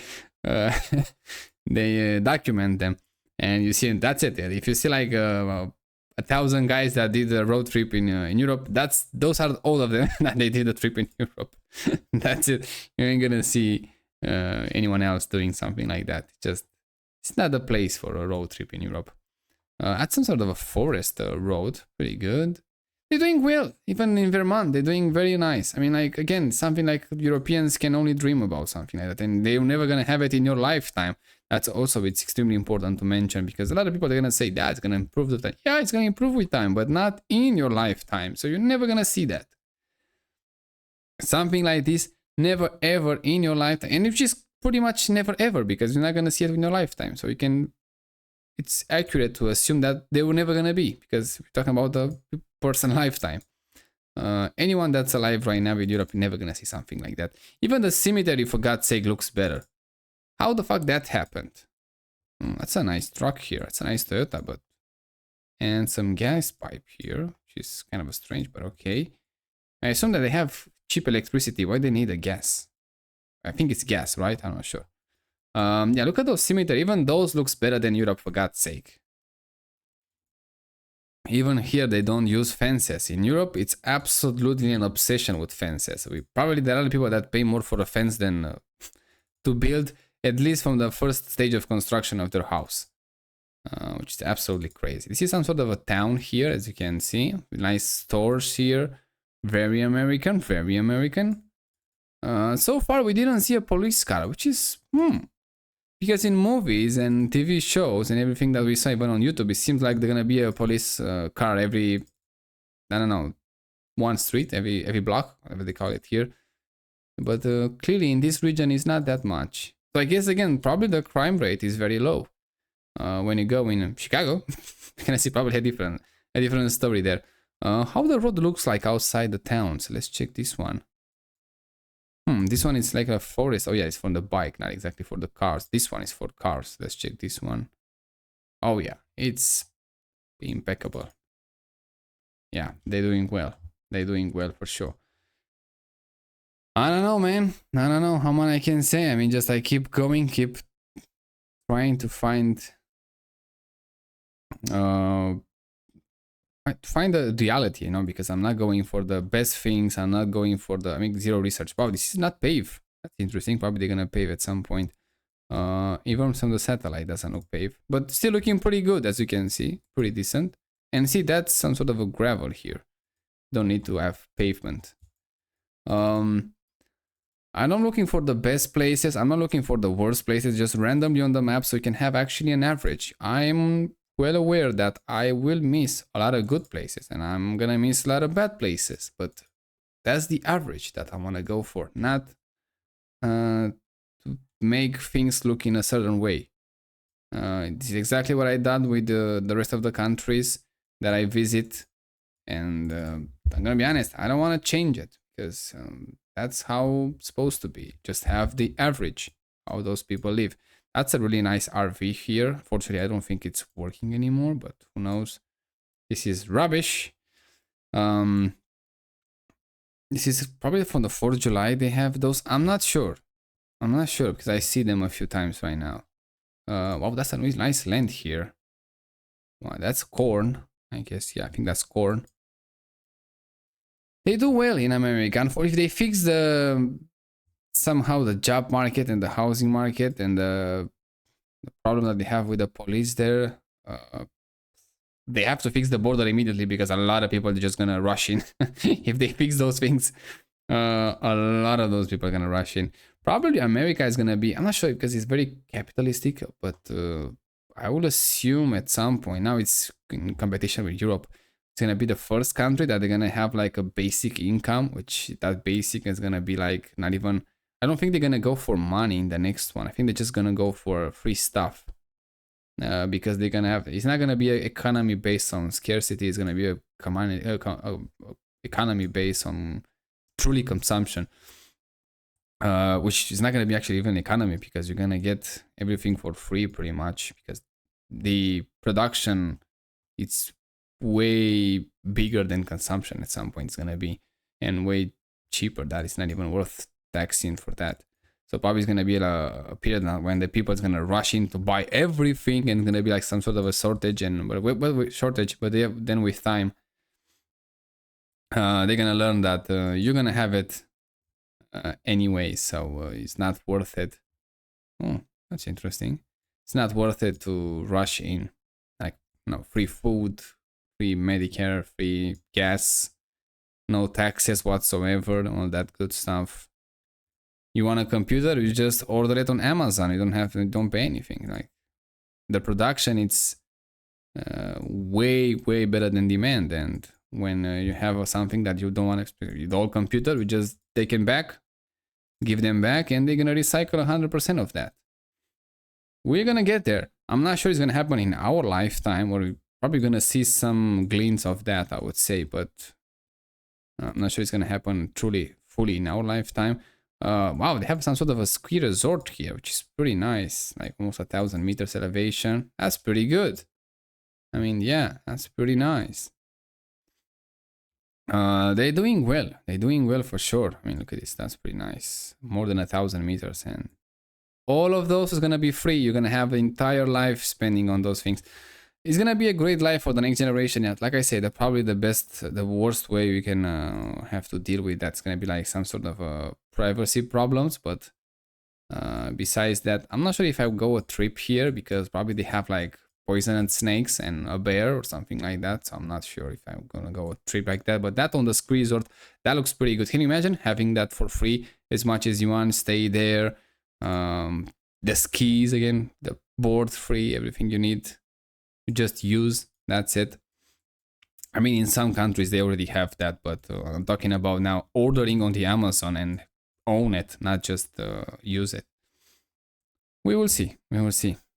document them, and you see, and that's it. If you see like 1,000 guys that did a road trip in Europe, those are all of them that they did a trip in Europe. That's it. You ain't gonna see anyone else doing something like that. It's not the place for a road trip in Europe. At some sort of a forest road, pretty good. They're doing well, even in Vermont, they're doing very nice. I mean, like, again, something like Europeans can only dream about something like that, and they're never gonna have it in your lifetime. That's also, it's extremely important to mention, because a lot of people are gonna say that's gonna improve with time. Yeah, it's gonna improve with time, but not in your lifetime. So you're never gonna see that. Something like this, never ever in your lifetime, and it's just pretty much never ever, because you're not gonna see it in your lifetime. So it's accurate to assume that they were never gonna be, because we're talking about the person lifetime. Anyone that's alive right now in Europe, never gonna see something like that. Even the cemetery, for God's sake, looks better. How the fuck that happened? That's a nice truck here. It's a nice Toyota, but... And some gas pipe here, which is kind of a strange, but okay. I assume that they have cheap electricity. Why they need a gas? I think it's gas, right? I'm not sure. Yeah, look at those cemetery. Even those looks better than Europe, for God's sake. Even here, they don't use fences. In Europe, it's absolutely an obsession with fences. There are people that pay more for a fence than to build, at least from the first stage of construction of their house, which is absolutely crazy. This is some sort of a town here, as you can see. Nice stores here. Very American, very American. So far, we didn't see a police car, which is, because in movies and TV shows and everything that we saw even on YouTube, it seems like there's gonna be a police car every, I don't know, one street, every block, whatever they call it here. But clearly in this region, it's not that much. So I guess, again, probably the crime rate is very low. When you go in Chicago, you're gonna see probably a different story there. How the road looks like outside the town. So let's check this one. This one is like a forest. Oh yeah, it's for the bike, not exactly for the cars. This one is for cars. Let's check this one. Oh yeah, it's impeccable. Yeah, they're doing well. They're doing well for sure. I don't know, man. I don't know how much I can say. I mean, just I keep going, keep trying to find the reality, you know, because I'm not going for the best things. I'm not going for I mean, zero research. Wow, this is not paved. That's interesting. Probably they're gonna pave at some point. Even from the satellite doesn't look paved, but still looking pretty good, as you can see, pretty decent. And see, that's some sort of a gravel here. Don't need to have pavement. I'm not looking for the best places. I'm not looking for the worst places, just randomly on the map so you can have actually an average. I'm well aware that I will miss a lot of good places and I'm gonna miss a lot of bad places, but that's the average that I want to go for, not to make things look in a certain way. This is exactly what I done with the rest of the countries that I visit, and I'm gonna be honest, I don't want to change it because that's how it's supposed to be. Just have the average, how those people live. That's a really nice RV here. Fortunately, I don't think it's working anymore, but who knows. This is rubbish. This is probably from the 4th of July they have those. I'm not sure because I see them a few times right now. Wow, that's a really nice land here. Wow, that's corn, I guess. Yeah, I think that's corn. They do well in America. And if they fix somehow the job market and the housing market and the problem that they have with the police there, they have to fix the border immediately because a lot of people are just gonna rush in. If they fix those things, A lot of those people are gonna rush in. Probably America is gonna be. I'm not sure because it's very capitalistic, but I will assume at some point now it's in competition with Europe. It's gonna be the first country that they're gonna have like a basic income, which that basic is gonna be like not even. I don't think they're gonna go for money in the next one. I think they're just gonna go for free stuff. Because they're gonna have, it's not gonna be an economy based on scarcity. It's gonna be a economy based on truly consumption, which is not gonna be actually even economy because you're gonna get everything for free pretty much because the production it's way bigger than consumption at some point it's gonna be and way cheaper that it's not even worth taxing for that. So probably it's gonna be a period now when the people is gonna rush in to buy everything and it's gonna be like some sort of a shortage and then with time they're gonna learn that you're gonna have it anyway, so it's not worth it. Oh, that's interesting. It's not worth it to rush in, like free food, free Medicare, free gas, no taxes whatsoever, all that good stuff. You want a computer, you just order it on Amazon. You don't pay anything. Like the production, it's way better than demand. And when you have something that you don't want to experience, the old computer, you just take them back, give them back, and they're gonna recycle 100% of that. We're gonna get there. I'm not sure it's gonna happen in our lifetime, or we're probably gonna see some glints of that, I would say, but I'm not sure it's gonna happen truly, fully in our lifetime. Wow, they have some sort of a ski resort here, which is pretty nice. Like almost 1,000 meters elevation. That's pretty good. I mean, yeah, that's pretty nice. They're doing well. They're doing well for sure. I mean, look at this. That's pretty nice. More than 1,000 meters, and all of those is gonna be free. You're gonna have the entire life spending on those things. It's gonna be a great life for the next generation. Yeah, like I said, probably the worst way we can have to deal with that's gonna be like some sort of privacy problems. But besides that, I'm not sure if I would go a trip here because probably they have like poisoned snakes and a bear or something like that. So I'm not sure if I'm gonna go a trip like that. But that on the ski resort, that looks pretty good. Can you imagine having that for free as much as you want? Stay there. The skis again, the board free, everything you need. You just use, that's it. I mean, in some countries they already have that, but I'm talking about now ordering on the Amazon and own it, not just use it. We will see.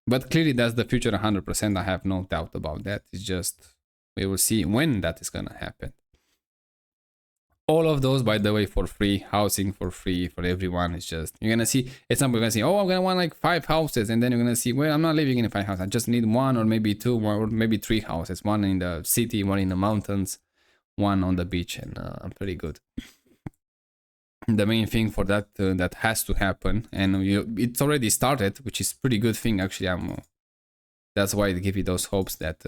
But clearly that's the future 100%. I have no doubt about that. It's just we will see when that is gonna happen. All of those, by the way, for free. Housing for free for everyone. It's just, you're gonna see, at some point, you're gonna see, oh, I'm gonna want like 5 houses. And then you're gonna see, well, I'm not living in a 5 house. I just need 1 or maybe 2 or maybe 3 houses. 1 in the city, 1 in the mountains, 1 on the beach. And I'm pretty good. The main thing for that that has to happen, and it's already started, which is pretty good thing actually. That's why they give you those hopes that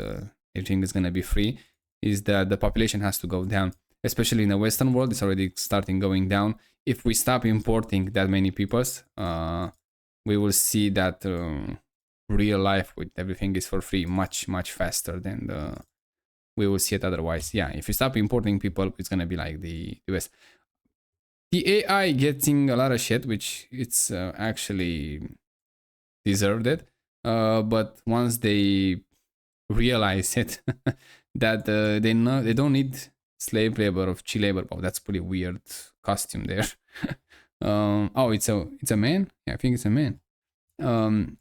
everything is gonna be free, is that the population has to go down. Especially in the Western world, it's already starting going down. If we stop importing that many peoples, we will see that real life with everything is for free much faster than we will see it otherwise. Yeah, if you stop importing people, it's gonna be like the US. The AI getting a lot of shit, which it's actually deserved it. But once they realize it, that they don't need slave labor of child labor. Oh, that's pretty weird costume there. Oh, it's a man. Yeah, I think it's a man. When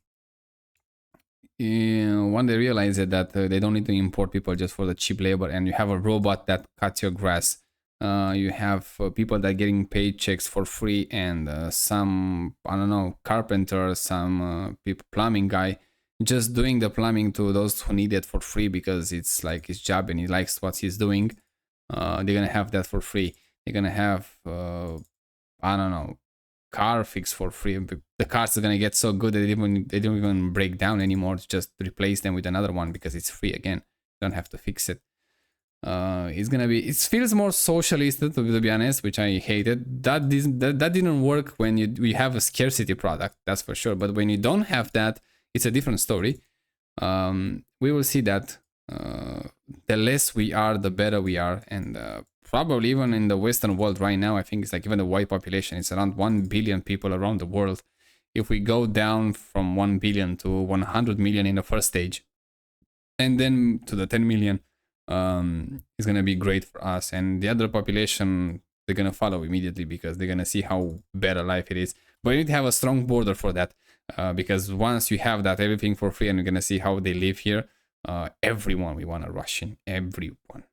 they realize that they don't need to import people just for the cheap labor, and you have a robot that cuts your grass. You have people that are getting paychecks for free, and some, I don't know, carpenter, some people, plumbing guy, just doing the plumbing to those who need it for free because it's like his job and he likes what he's doing. They're gonna have that for free. They're gonna have I don't know, car fix for free. The cars are gonna get so good that they don't even break down anymore. Just replace them with another one because it's free again. You don't have to fix it. It's gonna be, it feels more socialist to be honest, which I hated. That didn't work when we have a scarcity product, that's for sure. But when you don't have that, it's a different story. We will see that the less we are, the better we are, and probably even in the Western world right now, I think it's like even the white population, it's around 1 billion people around the world. If we go down from 1 billion to 100 million in the first stage, and then to the 10 million, it's gonna be great for us. And the other population, they're gonna follow immediately because they're gonna see how better life it is. But you need to have a strong border for that, because once you have that, everything for free, and you're gonna see how they live here. Everyone, we want to rush in, everyone.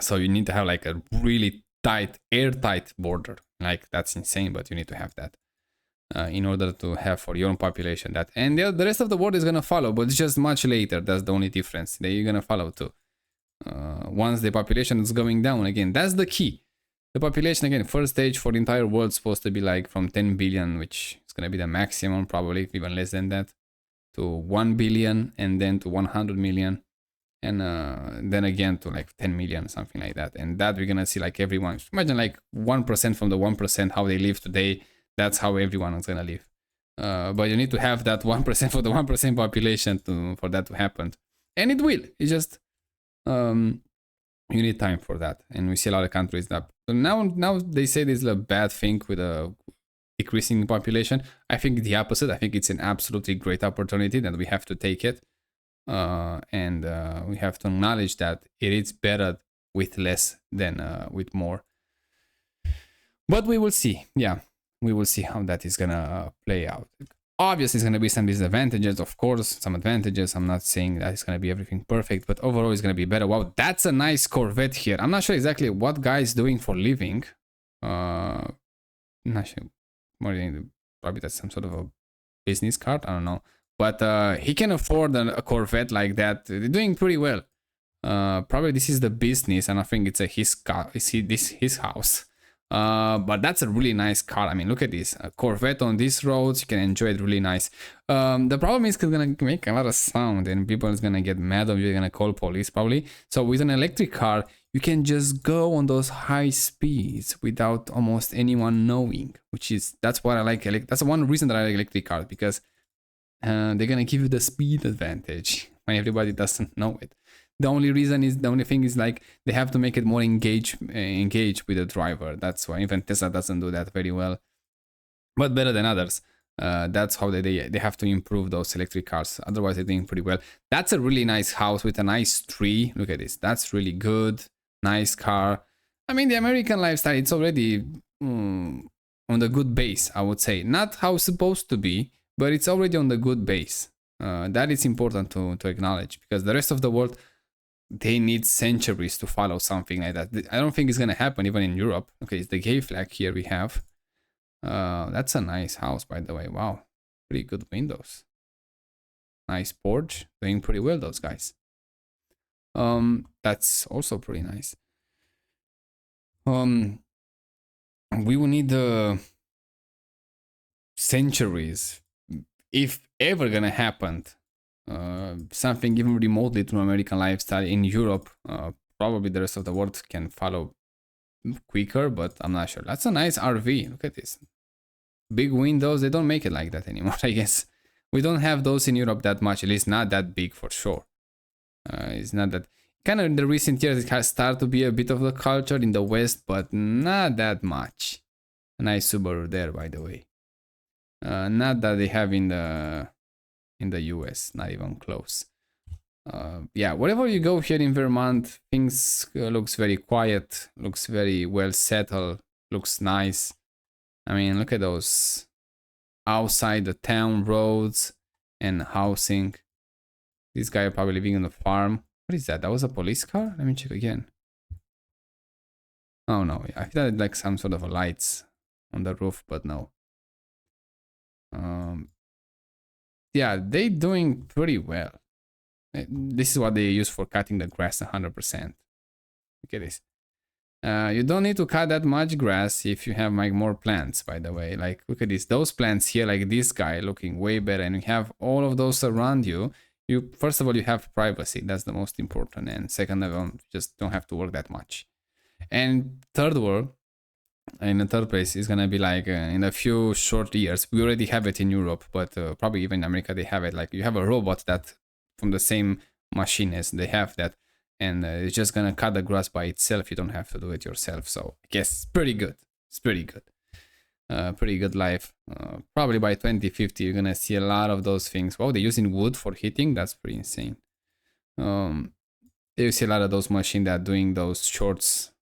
So you need to have like a really tight, airtight border. Like that's insane, but you need to have that. In order to have for your own population that, and the rest of the world is gonna follow, but it's just much later. That's the only difference. They're gonna follow too. Once the population is going down again, that's the key. The population again, first stage for the entire world is supposed to be like from 10 billion, which is gonna be the maximum, probably even less than that, to 1 billion, and then to 100 million, and then again to like 10 million, something like that. And that we're gonna see like everyone. Imagine like 1% from the 1% how they live today. That's how everyone is gonna live. But you need to have that 1% for the 1% population for that to happen, and it will. It's just you need time for that, and we see a lot of countries that now they say this is a bad thing with a decreasing population. I think the opposite. I think it's an absolutely great opportunity that we have to take it, and we have to acknowledge that it is better with less than with more. But we will see. Yeah. We will see how that is gonna play out. Obviously, it's gonna be some disadvantages, of course, some advantages. I'm not saying that it's gonna be everything perfect, but overall, it's gonna be better. Wow, that's a nice Corvette here. I'm not sure exactly what guy is doing for living. Not sure. Probably that's some sort of a business card. I don't know, but he can afford a Corvette like that. They're doing pretty well. Probably this is the business, and I think it's his car. His house. But that's a really nice car. I mean, look at this, a Corvette on these roads. You can enjoy it really nice. The problem is it's gonna make a lot of sound, and people is gonna get mad of you. You're gonna call police probably. So with an electric car, you can just go on those high speeds without almost anyone knowing. That's what I like. That's one reason that I like electric cars, because they're gonna give you the speed advantage when everybody doesn't know it. The only thing is like they have to make it more engaged with the driver. That's why even Tesla doesn't do that very well, but better than others. That's how they have to improve those electric cars. Otherwise, they're doing pretty well. That's a really nice house with a nice tree. Look at this. That's really good. Nice car. I mean, the American lifestyle, it's already on the good base, I would say. Not how it's supposed to be, but it's already on the good base. That is important to acknowledge, because the rest of the world, they need centuries to follow something like that. I don't think it's gonna happen even in Europe. Okay, it's the gay flag here we have. That's a nice house, by the way. Wow, pretty good windows. Nice porch, doing pretty well, those guys. That's also pretty nice. We will need centuries, if ever gonna happen. Something even remotely to American lifestyle in Europe. Probably the rest of the world can follow quicker, but I'm not sure. That's a nice RV. Look at this. Big windows. They don't make it like that anymore, I guess. We don't have those in Europe that much, at least not that big for sure. It's not that. Kind of in the recent years, it has started to be a bit of the culture in the West, but not that much. A nice Subaru there, by the way. Not that they have in the US, not even close. Yeah, wherever you go here in Vermont, things looks very quiet, looks very well settled, looks nice. I mean, look at those outside the town roads and housing. This guy probably living on the farm. What is that? That was a police car? Let me check again. Oh no, I thought like some sort of lights on the roof, but no. Yeah, they doing pretty well. This is what they use for cutting the grass 100%. Look at this. You don't need to cut that much grass if you have like more plants, by the way. Like, look at this. Those plants here, like this guy, looking way better. And you have all of those around you. First of all, you have privacy. That's the most important. And second of all, you just don't have to work that much. And third world, in the third place, is gonna be like in a few short years. We already have it in Europe, but probably even in America they have it. Like you have a robot that from the same machine as they have that and it's just gonna cut the grass by itself. You don't have to do it yourself. So I guess it's pretty good. It's pretty good. Pretty good life. Probably by 2050 you're gonna see a lot of those things. Wow, they're using wood for heating. That's pretty insane. You see a lot of those machines that are doing those shorts.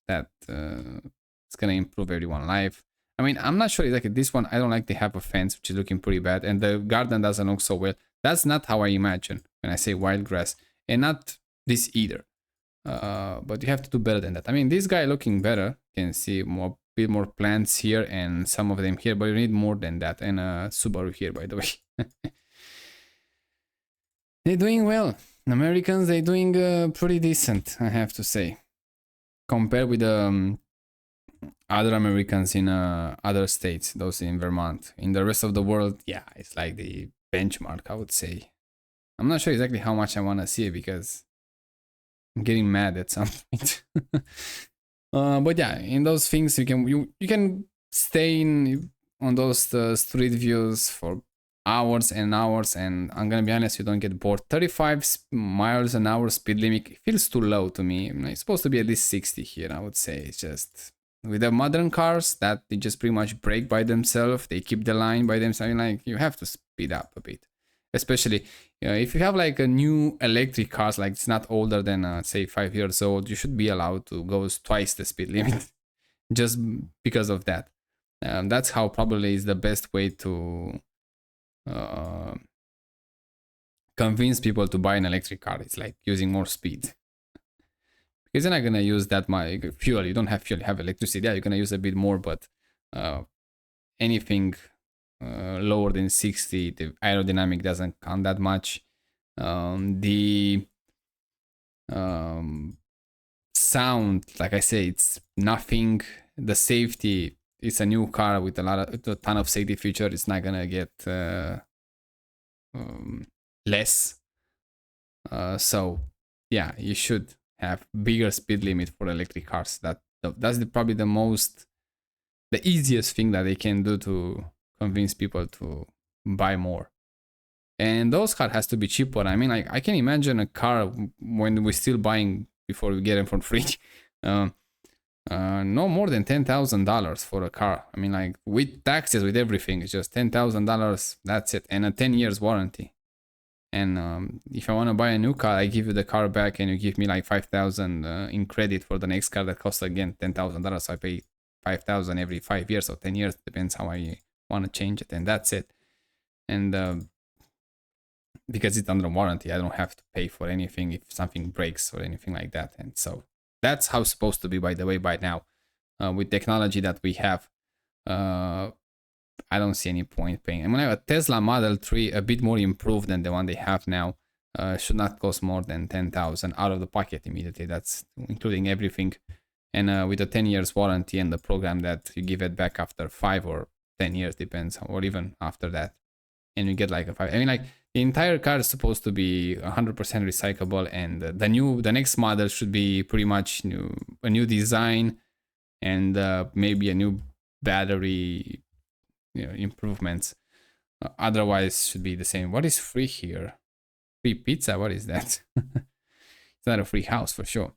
That it's gonna improve everyone's life. I mean, I'm not sure exactly this one. I don't like they have a fence, which is looking pretty bad, and the garden doesn't look so well. That's not how I imagine when I say wild grass, and not this either. But you have to do better than that. I mean, this guy looking better. You can see more, bit more plants here and some of them here, but you need more than that. And Subaru here, by the way. They're doing well. Americans, they're doing pretty decent, I have to say, compared with other Americans in other states, those in Vermont. In the rest of the world, yeah, it's like the benchmark, I would say. I'm not sure exactly how much I want to see it because I'm getting mad at some point. But yeah, in those things you can stay on those street views for hours and hours, and I'm gonna be honest, you don't get bored. 35 miles an hour speed limit feels too low to me. It's supposed to be at least 60 here, I would say. It's just with the modern cars that they just pretty much brake by themselves. They keep the line by themselves. Like, you have to speed up a bit, especially if you have like a new electric cars, like it's not older than say 5 years old, you should be allowed to go twice the speed limit just because of that. That's how probably is the best way to convince people to buy an electric car. It's like using more speed, because you're not gonna use that much fuel. You don't have fuel, you have electricity. Yeah, you're gonna use a bit more, but anything lower than 60, the aerodynamic doesn't count that much. The sound, like I say, it's nothing. The safety, it's a new car with a ton of safety features. It's not gonna get less. So yeah, you should have bigger speed limit for electric cars. That's probably the easiest thing that they can do to convince people to buy more. And those cars has to be cheaper. I mean, I can imagine a car when we're still buying before we get them for free. No more than $10,000 for a car. I mean, like with taxes, with everything, it's just $10,000. That's it, and a 10 years warranty. And if I want to buy a new car, I give you the car back, and you give me like $5,000 in credit for the next car that costs again $10,000. So I pay $5,000 every 5 years or 10 years, depends how I want to change it, and that's it. And because it's under warranty, I don't have to pay for anything if something breaks or anything like that. And so that's how it's supposed to be, by the way, by now. With technology that we have, I don't see any point paying. I'm gonna have a Tesla Model 3, a bit more improved than the one they have now. Should not cost more than $10,000 out of the pocket immediately. That's including everything. And with a 10 years warranty and the program that you give it back after 5 or 10 years, depends, or even after that. And you get like a 5. I mean, like, the entire car is supposed to be 100% recyclable, and the next model should be pretty much a new design, and maybe a new battery, improvements. Otherwise, should be the same. What is free here? Free pizza? What is that? It's not a free house for sure.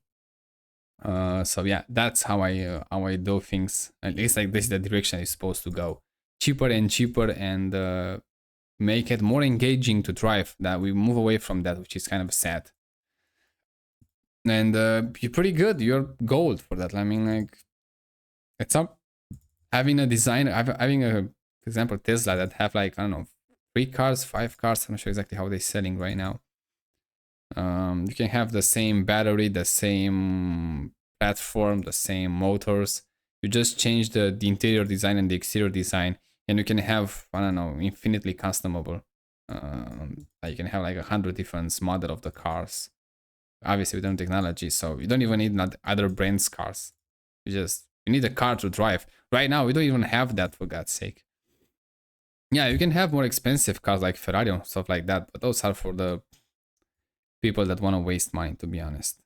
So yeah, that's how I do things. At least like this is the direction it's supposed to go. Cheaper and cheaper, and make it more engaging to drive. That we move away from that, which is kind of sad. And you're pretty good. You're gold for that. I mean, like, it's up. Having a designer, having a, for example, Tesla that have like, I don't know, 3 cars, 5 cars. I'm not sure exactly how they're selling right now. You can have the same battery, the same platform, the same motors. You just change the interior design and the exterior design, and you can have, I don't know, infinitely customable. You can have like 100 different model of the cars. Obviously with technology, so you don't even need other brands cars. You need a car to drive. Right now we don't even have that, for God's sake. Yeah, you can have more expensive cars like Ferrari and stuff like that, but those are for the people that want to waste money, to be honest.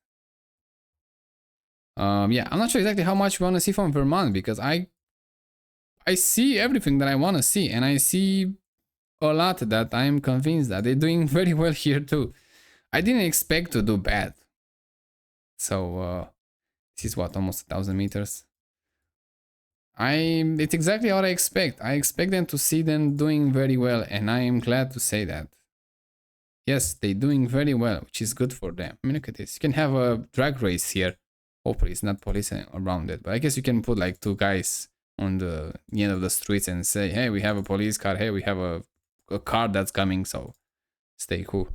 Yeah, I'm not sure exactly how much we want to see from Vermont, because I see everything that I want to see, and I see a lot that I'm convinced that they're doing very well here too. I didn't expect to do bad. So this is what, almost 1,000 meters. It's exactly what I expect. I expect them to see them doing very well, and I am glad to say that. Yes, they're doing very well, which is good for them. I mean, look at this. You can have a drag race here. Hopefully, it's not police around it, but I guess you can put like two guys on the end of the streets and say, "Hey, we have a police car. Hey, we have a car that's coming." So stay cool,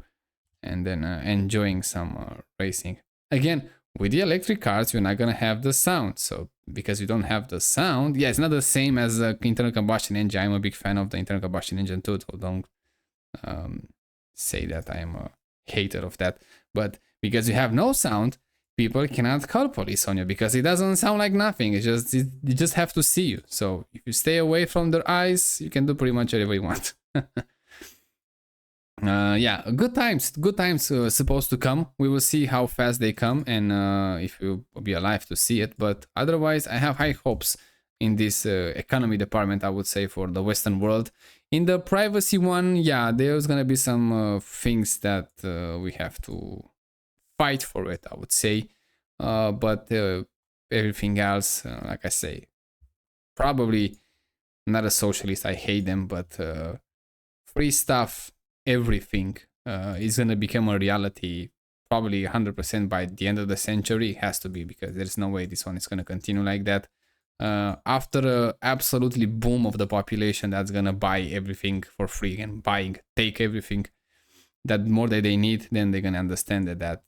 and then enjoying some racing. Again, with the electric cars, you're not gonna have the sound. So because you don't have the sound, yeah, it's not the same as an internal combustion engine. I'm a big fan of the internal combustion engine too. So don't say that I am a hater of that. But because you have no sound, people cannot call police on you because it doesn't sound like nothing. It's just you just have to see you. So if you stay away from their eyes, you can do pretty much whatever you want. Yeah, good times supposed to come. We will see how fast they come and if we'll be alive to see it. But otherwise, I have high hopes in this economy department, I would say, for the Western world. In the privacy one, yeah, there's gonna be some things that we have to fight for it, I would say. But everything else, like I say, probably not a socialist. I hate them, but free stuff, everything is gonna become a reality. Probably 100% by the end of the century. It has to be, because there's no way this one is gonna continue like that. After a absolutely boom of the population that's gonna buy everything for free and take everything that more that they need, then they're gonna understand that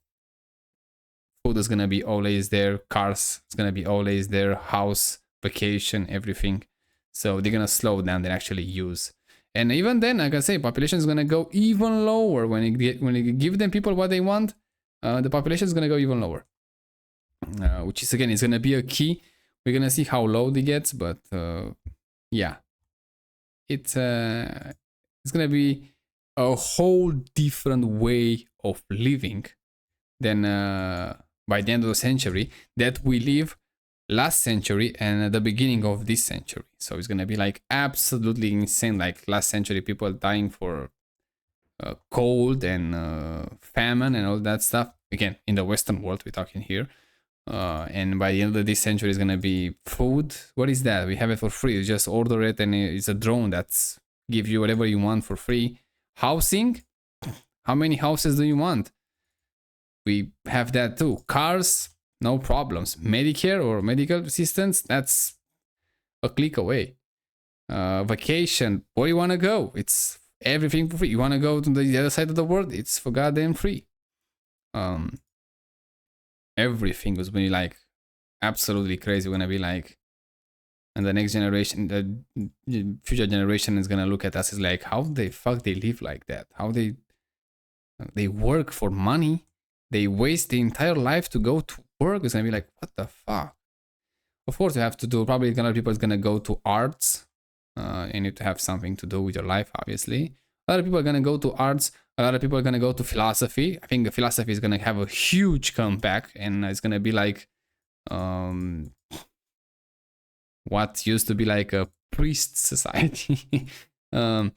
food is gonna be always there, cars is gonna be always there, house, vacation, everything. So they're gonna slow down and actually use. And even then, like I say, population is gonna go even lower when you give them people what they want. The population is gonna go even lower, which is again is gonna be a key. We're gonna see how low it gets, but yeah, it's gonna be a whole different way of living than by the end of the century that we live last century and at the beginning of this century. So it's gonna be like absolutely insane. Like last century, people dying for cold and famine and all that stuff. Again, in the Western world, we're talking here. And by the end of this century, it's gonna be food. What is that? We have it for free. You just order it, and it's a drone that's give you whatever you want for free. Housing. How many houses do you want? We have that too. Cars, no problems. Medicare or medical assistance, that's a click away. Vacation, where you want to go? It's everything for free. You want to go to the other side of the world? It's for goddamn free. Everything was really like absolutely crazy. We're gonna be like, and the next generation, the future generation is gonna look at us as like, how the fuck they live like that? How they work for money? They waste the entire life to go to work. It's gonna be like, what the fuck? Of course, you have to do. Probably a lot of people is gonna go to arts. You need to have something to do with your life, obviously. A lot of people are gonna go to arts. A lot of people are gonna go to philosophy. I think the philosophy is gonna have a huge comeback, and it's gonna be like, what used to be like a priest society. No,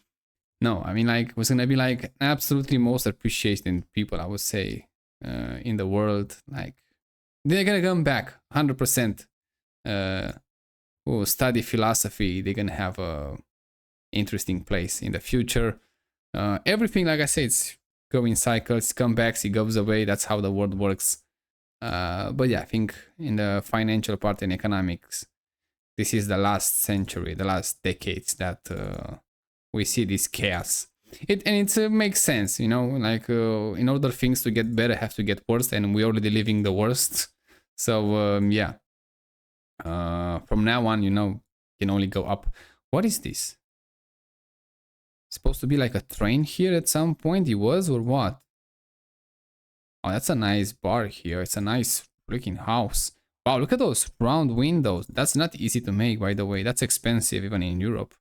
I mean like was gonna be like absolutely most appreciated people, I would say, in the world. Like they're gonna come back 100%. Who study philosophy, they're gonna have a interesting place in the future. Everything, like I said, it's going cycles, comebacks, it goes away. That's how the world works. But yeah, I think in the financial part and economics, this is the last century, the last decades that we see this chaos. It makes sense, you know, like in order things to get better, have to get worse, and we're already living the worst. So yeah, from now on, you know, can only go up. What is this? Supposed to be like a train here at some point. It was, or what? Oh, that's a nice bar here. It's a nice freaking house. Wow, look at those round windows. That's not easy to make, by the way. That's expensive even in Europe.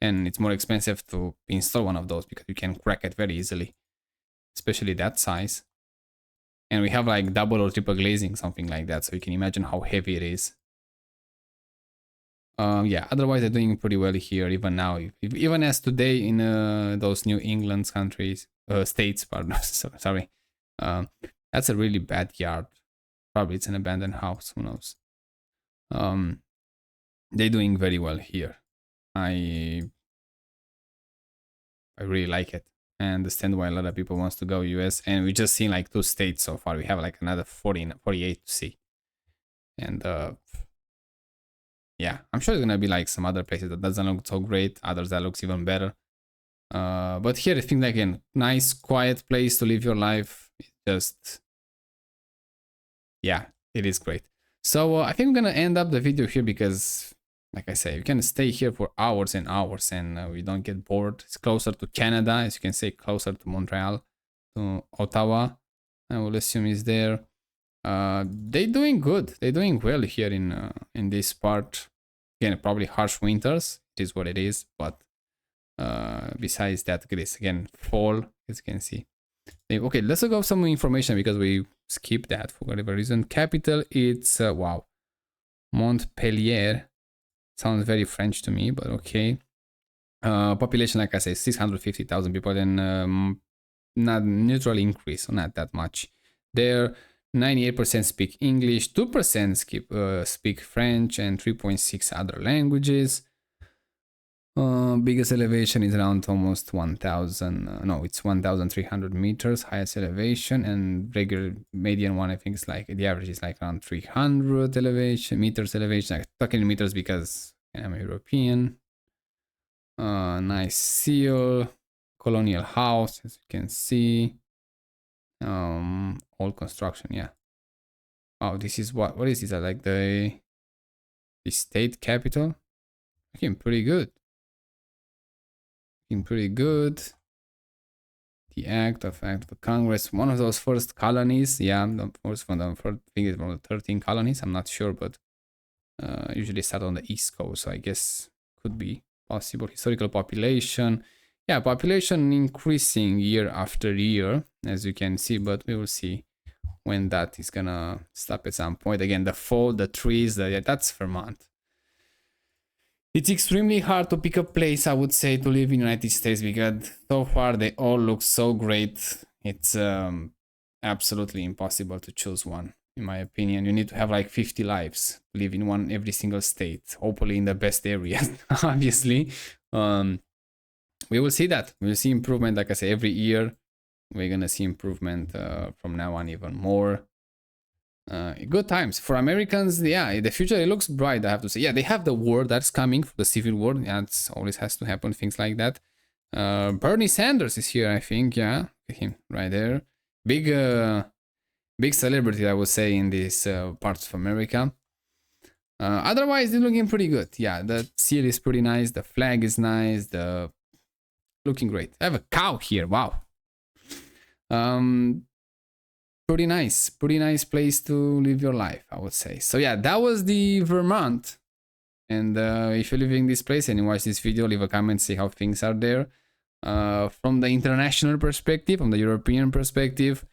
And it's more expensive to install one of those because you can crack it very easily. Especially that size. And we have like double or triple glazing, something like that. So you can imagine how heavy it is. Yeah, otherwise they're doing pretty well here, even now. Even as today in those New England countries, states, pardon, sorry. That's a really bad yard. Probably it's an abandoned house, who knows. They're doing very well here. I really like it. I understand why a lot of people wants to go US, and we just seen like 2 states so far. We have like another 48 to see. And yeah, I'm sure there's gonna be like some other places that doesn't look so great, others that looks even better. But here I think like a nice quiet place to live your life. It's just, yeah, it is great. So I think I'm gonna end up the video here because, like I say, you can stay here for hours and hours and we don't get bored. It's closer to Canada, as you can say, closer to Montreal, to Ottawa. I will assume is there. They're doing good. They're doing well here in this part. Again, probably harsh winters. It is what it is. But besides that, look at this again. Fall, as you can see. Okay, let's go some information because we skipped that for whatever reason. Capital, it's wow, Montpellier. Sounds very French to me, but okay. Population, like I say, 650,000 people, and not neutral increase, so not that much. There, 98% speak English, 2% speak French, and 3.6 other languages. Biggest elevation is around almost 1,000. No, it's 1,300 meters highest elevation, and regular median one I think is like the average is like around 300 meters elevation. I'm talking in meters because I'm European. Nice seal, colonial house, as you can see. Old construction, yeah. Oh, this is what is this? Like the state capital. Looking pretty good. Pretty good. The act of Congress, one of those first colonies. Yeah, the first one, I think it's one of the 13 colonies. I'm not sure, but usually start on the East Coast, so I guess could be possible. Historical population. Yeah, population increasing year after year, as you can see, but we will see when that is gonna stop at some point. Again, the fall, the trees, that's Vermont. It's extremely hard to pick a place, I would say, to live in the United States because so far they all look so great. It's absolutely impossible to choose one, in my opinion. You need to have like 50 lives to live in every single state, hopefully in the best areas, obviously. We will see that. We'll see improvement, like I say, every year. We're gonna see improvement from now on even more. Good times for Americans. Yeah, the future, it looks bright, I have to say. Yeah, they have the war that's coming, the civil war. Yeah, it always has to happen, things like that. Bernie Sanders is here, I think. Yeah, him right there. Big celebrity, I would say, in these parts of America. Otherwise, they're looking pretty good. Yeah, the seal is pretty nice. The flag is nice. Looking great. I have a cow here. Wow. Pretty nice place to live your life, I would say. So yeah, that was the Vermont. And if you're living in this place and you watch this video, leave a comment, see how things are there. From the international perspective, from the European perspective,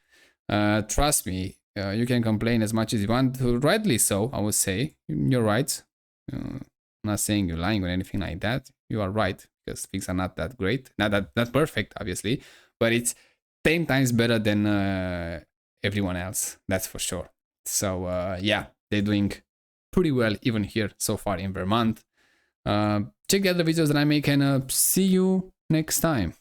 trust me, you can complain as much as you want, rightly so, I would say. You're right. I'm not saying you're lying or anything like that. You are right, because things are not that great. Not that perfect, obviously, but it's 10 times better than everyone else, that's for sure. So yeah, they're doing pretty well even here so far in Vermont. Check the other videos that I make and see you next time.